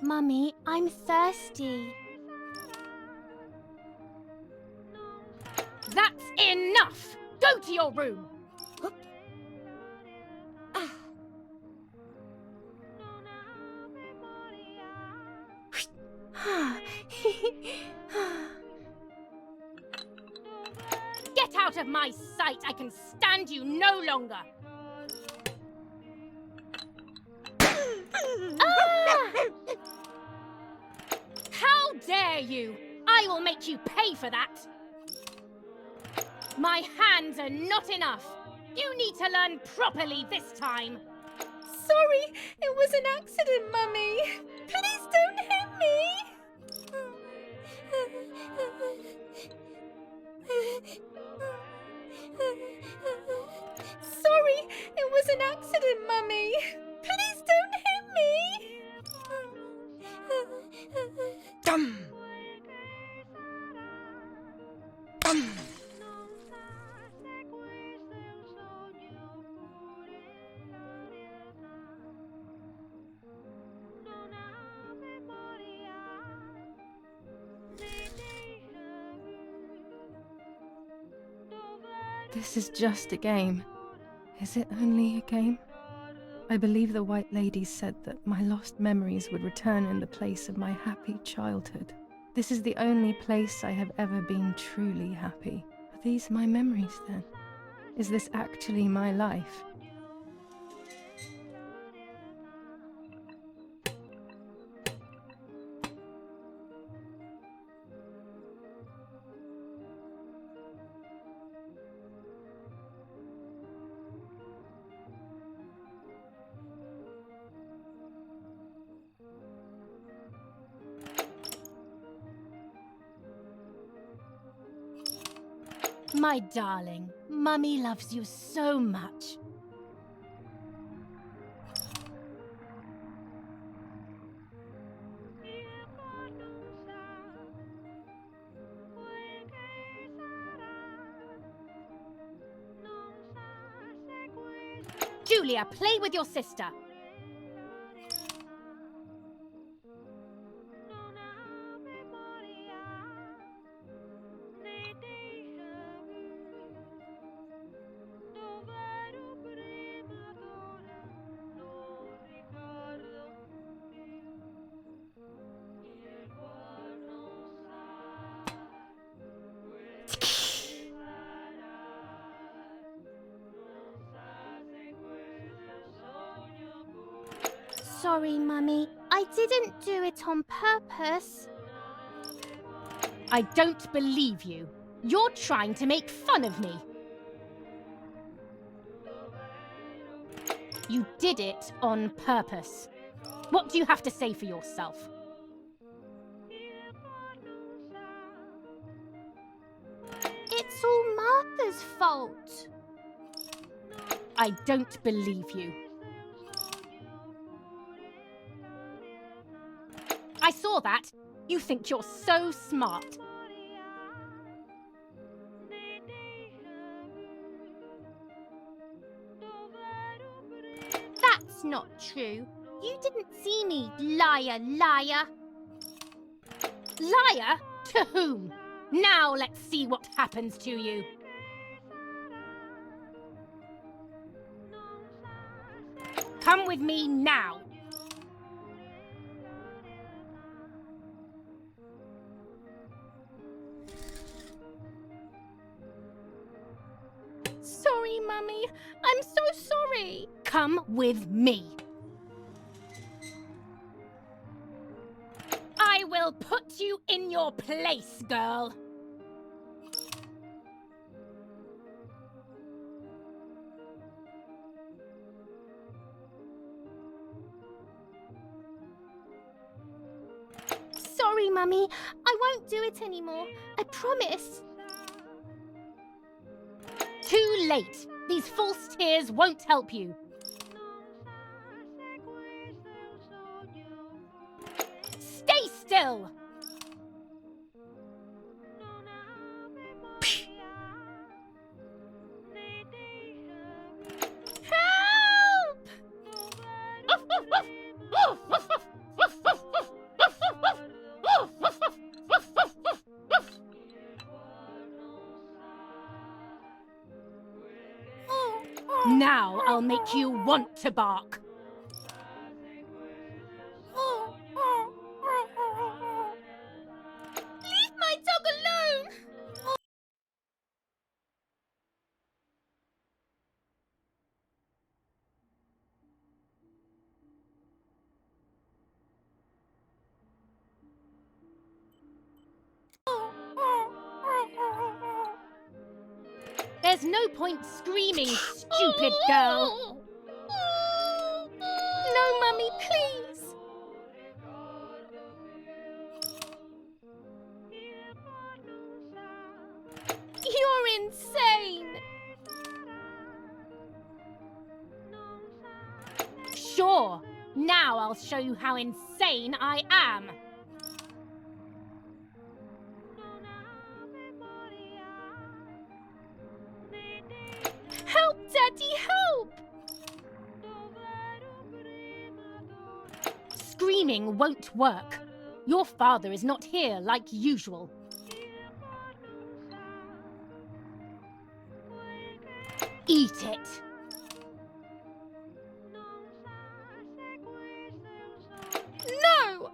Mummy, I'm thirsty. That's enough! Go to your room! Get out of my sight! I can stand you no longer! How dare you! I will make you pay for that! My hands are not enough! You need to learn properly this time! Sorry, it was an accident, Mummy. Please don't hit me. Sorry, it was an accident, Mummy. Please don't hit me. Dum! Dum! This is just a game. Is it only a game? I believe the White Lady said that my lost memories would return in the place of my happy childhood. This is the only place I have ever been truly happy. Are these my memories then? Is this actually my life? My darling, Mummy loves you so much. Julia, play with your sister. Sorry, Mummy. I didn't do it on purpose. I don't believe you. You're trying to make fun of me. You did it on purpose. What do you have to say for yourself? It's all Martha's fault. I don't believe you. I saw that. You think you're so smart. That's not true. You didn't see me, liar, liar. Liar? To whom? Now let's see what happens to you. Come with me now. Sorry, Mummy. I'm so sorry. Come with me. I will put you in your place, girl. Sorry, Mummy. I won't do it anymore. I promise. Too late. These false tears won't help you. Stay still! Help! Now I'll make you want to bark. Leave my dog alone! There's no point screaming, stupid girl. No, Mummy, please. You're insane. Sure. Now I'll show you how insane I am. Help, Daddy, help! Screaming won't work. Your father is not here like usual. Eat it. No!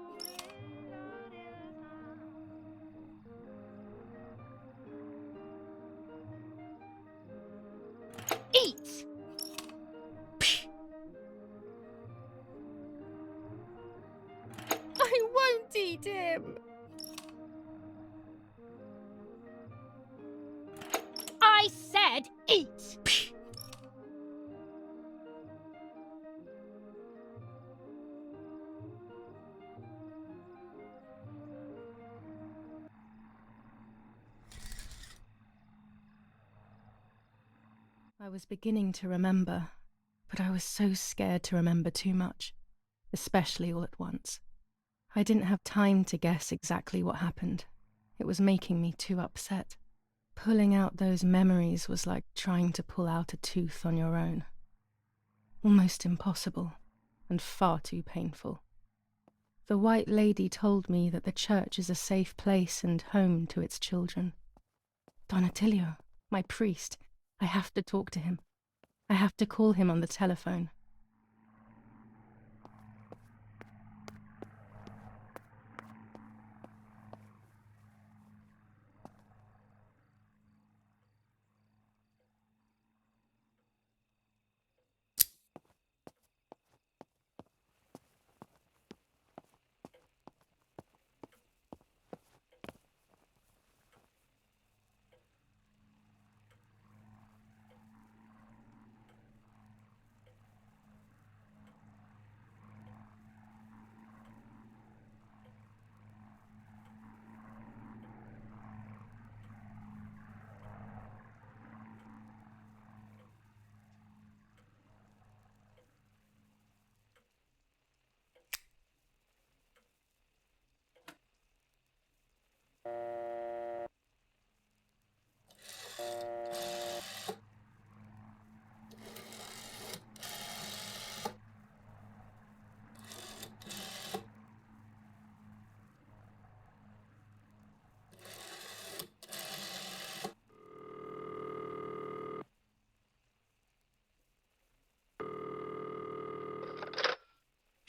Eat! I won't eat him. I said eat! I was beginning to remember, but I was so scared to remember too much, especially all at once. I didn't have time to guess exactly what happened. It was making me too upset. Pulling out those memories was like trying to pull out a tooth on your own. almost impossible, and far too painful. The White Lady told me that the church is a safe place and home to its children. Don Attilio, my priest, I have to talk to him. I have to call him on the telephone.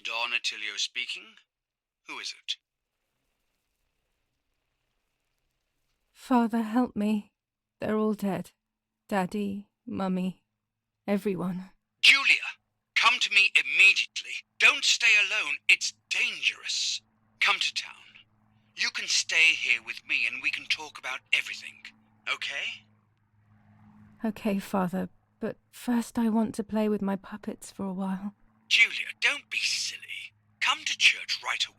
Don Attilio speaking. Who is it? Father, help me. They're all dead. Daddy, Mummy, everyone. Julia, come to me immediately. Don't stay alone. It's dangerous. Come to town. You can stay here with me and we can talk about everything. Okay? Okay, Father, but first I want to play with my puppets for a while. Julia, don't be silly. Come to church right away.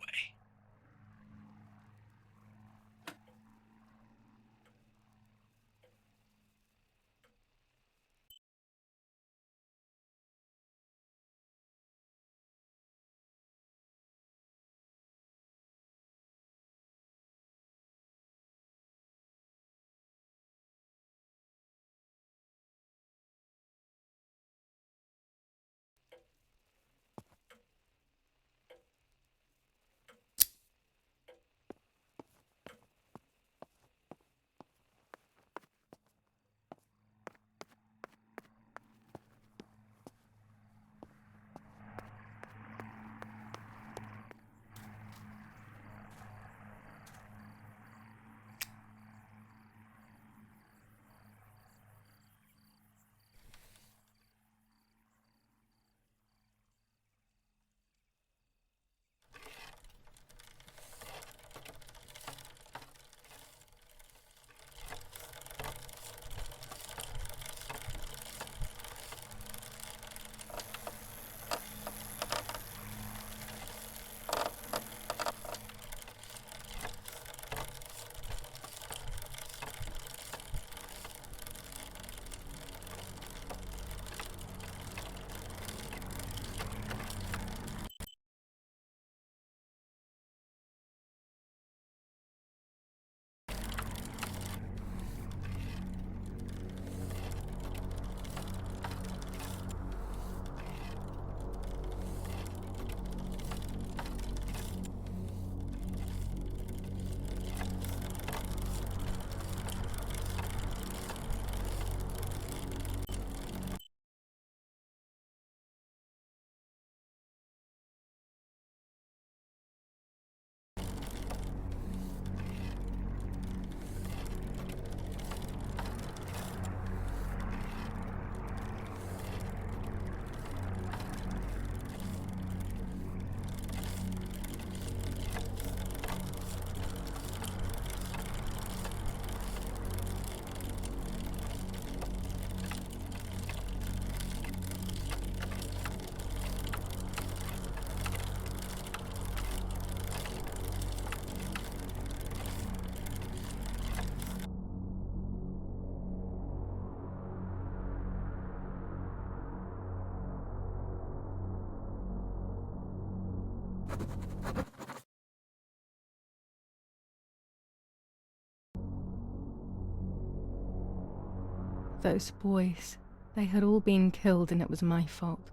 Those boys, they had all been killed and it was my fault.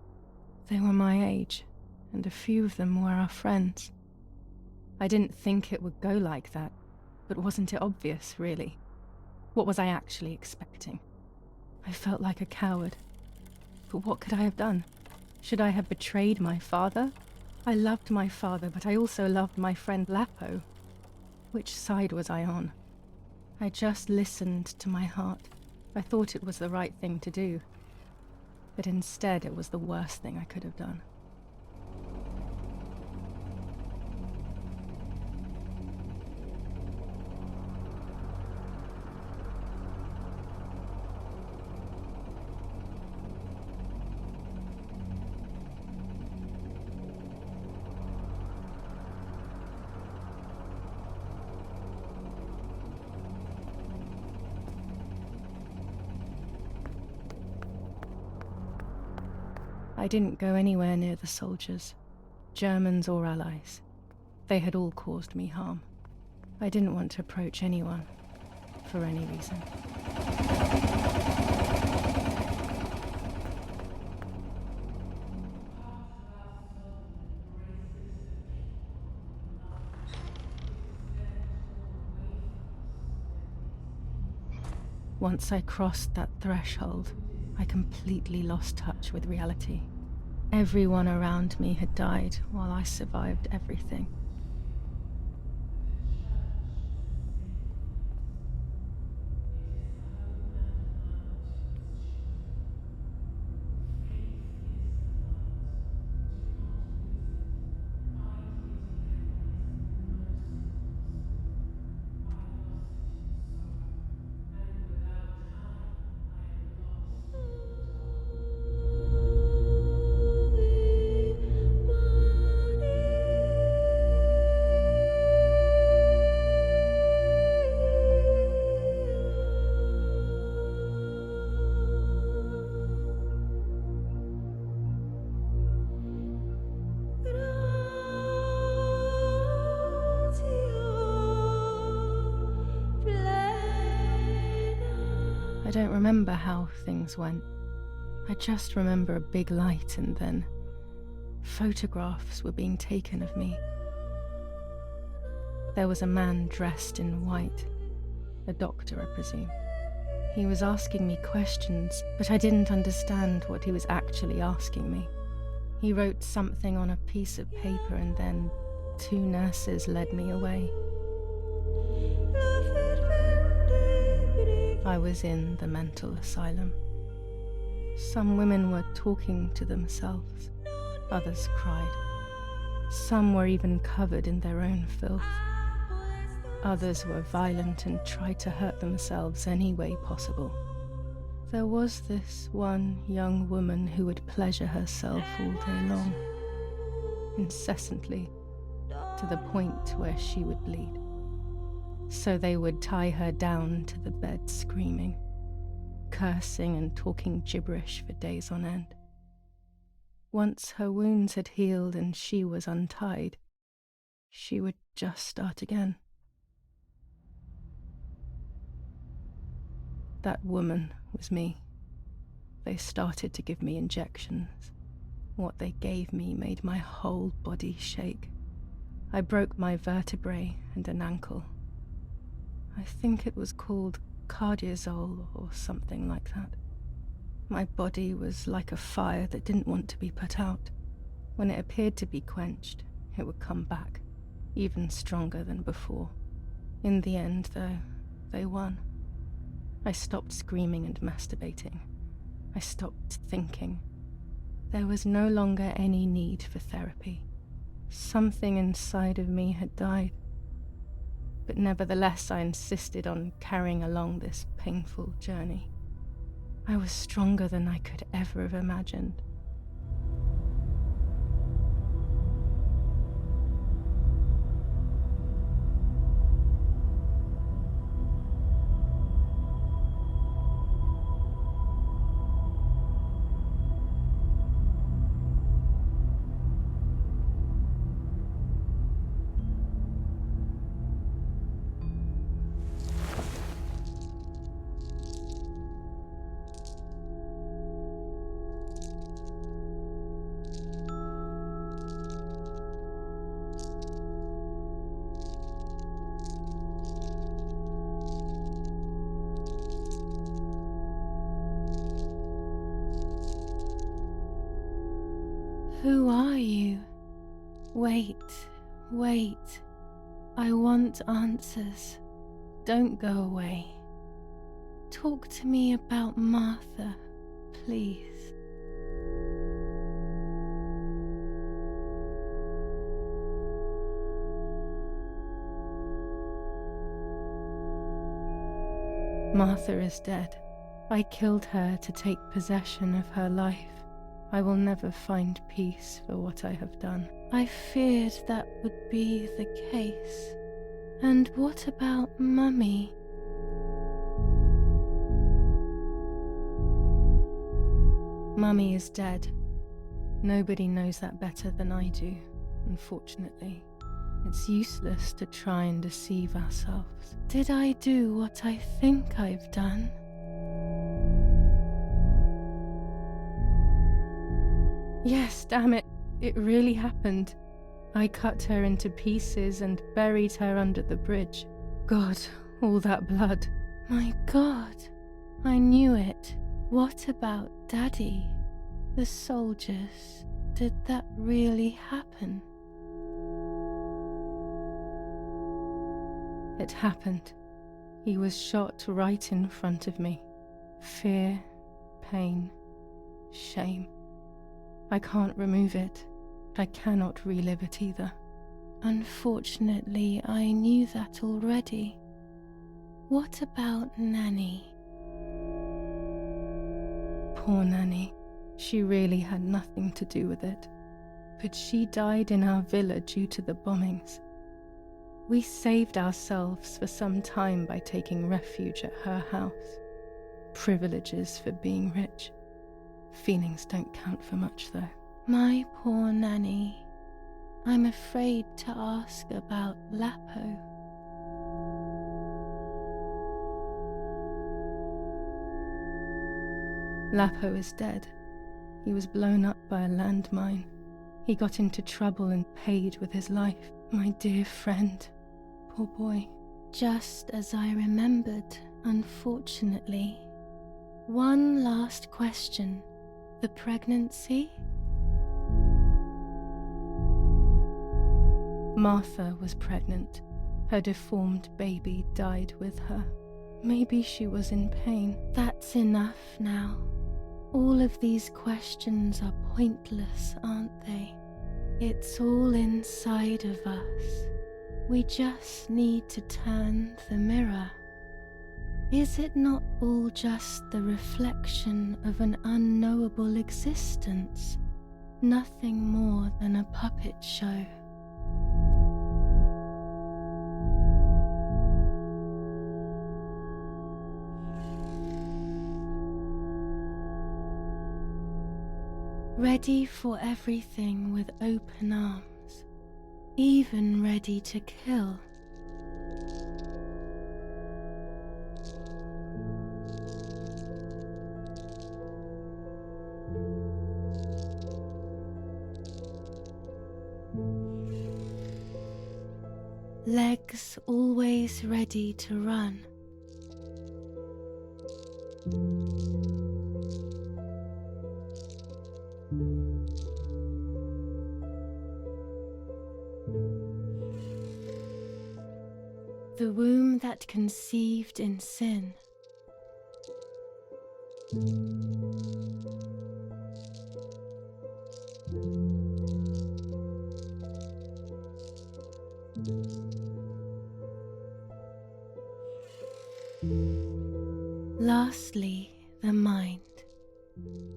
They were my age, and a few of them were our friends. I didn't think it would go like that, but wasn't it obvious, really? What was I actually expecting? I felt like a coward. But what could I have done? Should I have betrayed my father? I loved my father, but I also loved my friend Lapo. Which side was I on? I just listened to my heart. I thought it was the right thing to do. But instead, it was the worst thing I could have done. I didn't go anywhere near the soldiers, Germans or allies. They had all caused me harm. I didn't want to approach anyone, for any reason. Once I crossed that threshold, I completely lost touch with reality. Everyone around me had died while I survived everything. I don't remember how things went. I just remember a big light and then photographs were being taken of me. There was a man dressed in white, a doctor, I presume. He was asking me questions, but I didn't understand what he was actually asking me. He wrote something on a piece of paper and then 2 nurses led me away. I was in the mental asylum. Some women were talking to themselves. Others cried. Some were even covered in their own filth. Others were violent and tried to hurt themselves any way possible. There was this one young woman who would pleasure herself all day long, incessantly, to the point where she would bleed. So they would tie her down to the bed screaming, cursing and talking gibberish for days on end. Once her wounds had healed and she was untied, she would just start again. That woman was me. They started to give me injections. What they gave me made my whole body shake. I broke my vertebrae and an ankle. I think it was called cardiazole or something like that. My body was like a fire that didn't want to be put out. When it appeared to be quenched, it would come back, even stronger than before. In the end, though, they won. I stopped screaming and masturbating. I stopped thinking. There was no longer any need for therapy. Something inside of me had died. But nevertheless, I insisted on carrying along this painful journey. I was stronger than I could ever have imagined. Who are you? Wait, wait. I want answers. Don't go away. Talk to me about Martha, please. Martha is dead. I killed her to take possession of her life. I will never find peace for what I have done. I feared that would be the case. And what about Mummy? Mummy is dead. Nobody knows that better than I do, unfortunately. It's useless to try and deceive ourselves. Did I do what I think I've done? Yes, damn it. It really happened. I cut her into pieces and buried her under the bridge. God, all that blood. My God, I knew it. What about Daddy? The soldiers? Did that really happen? It happened. He was shot right in front of me. Fear, pain, shame. I can't remove it. I cannot relive it either. Unfortunately, I knew that already. What about Nanny? Poor Nanny. She really had nothing to do with it. But she died in our villa due to the bombings. We saved ourselves for some time by taking refuge at her house. Privileges for being rich. Feelings don't count for much, though. My poor Nanny. I'm afraid to ask about Lapo. Lapo is dead. He was blown up by a landmine. He got into trouble and paid with his life. My dear friend. Poor boy. Just as I remembered, unfortunately. One last question. The pregnancy? Martha was pregnant. Her deformed baby died with her. Maybe she was in pain. That's enough now. All of these questions are pointless, aren't they? It's all inside of us. We just need to turn the mirror. Is it not all just the reflection of an unknowable existence? Nothing more than a puppet show. Ready for everything with open arms, even ready to kill. Legs always ready to run. The womb that conceived in sin. Lastly, the mind.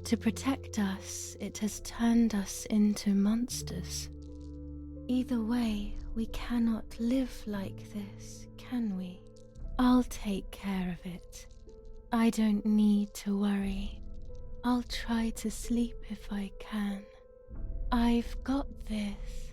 To protect us, it has turned us into monsters. Either way, we cannot live like this, can we? I'll take care of it. I don't need to worry. I'll try to sleep if I can. I've got this.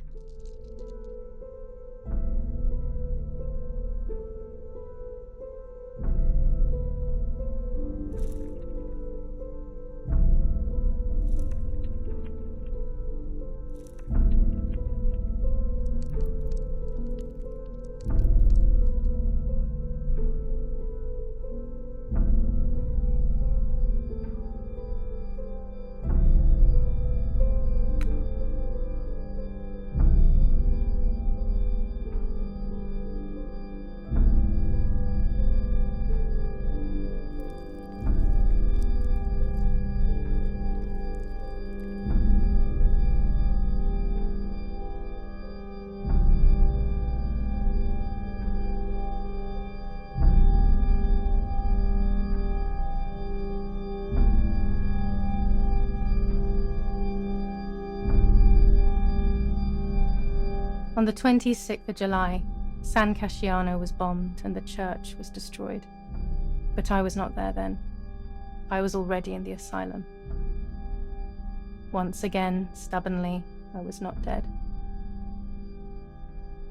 On the 26th of July, San Casciano was bombed and the church was destroyed. But I was not there then. I was already in the asylum. Once again, stubbornly, I was not dead.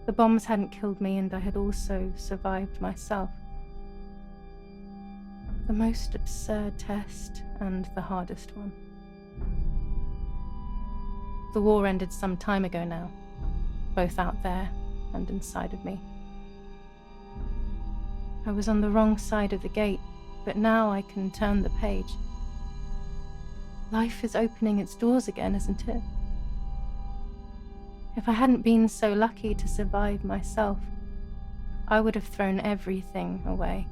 The bombs hadn't killed me, and I had also survived myself. The most absurd test and the hardest one. The war ended some time ago now, both out there and inside of me. I was on the wrong side of the gate, but now I can turn the page. Life is opening its doors again, isn't it? If I hadn't been so lucky to survive myself, I would have thrown everything away.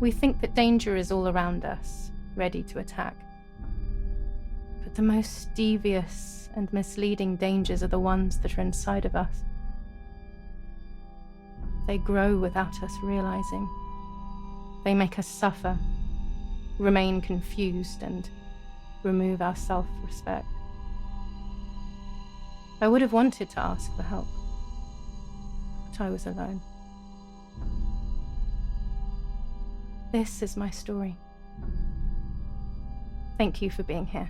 We think that danger is all around us, ready to attack. But the most devious and misleading dangers are the ones that are inside of us. They grow without us realizing. They make us suffer, remain confused, and remove our self-respect. I would have wanted to ask for help, but I was alone. This is my story. Thank you for being here,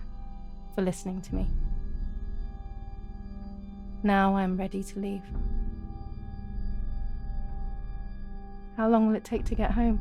for listening to me. Now I'm ready to leave. How long will it take to get home?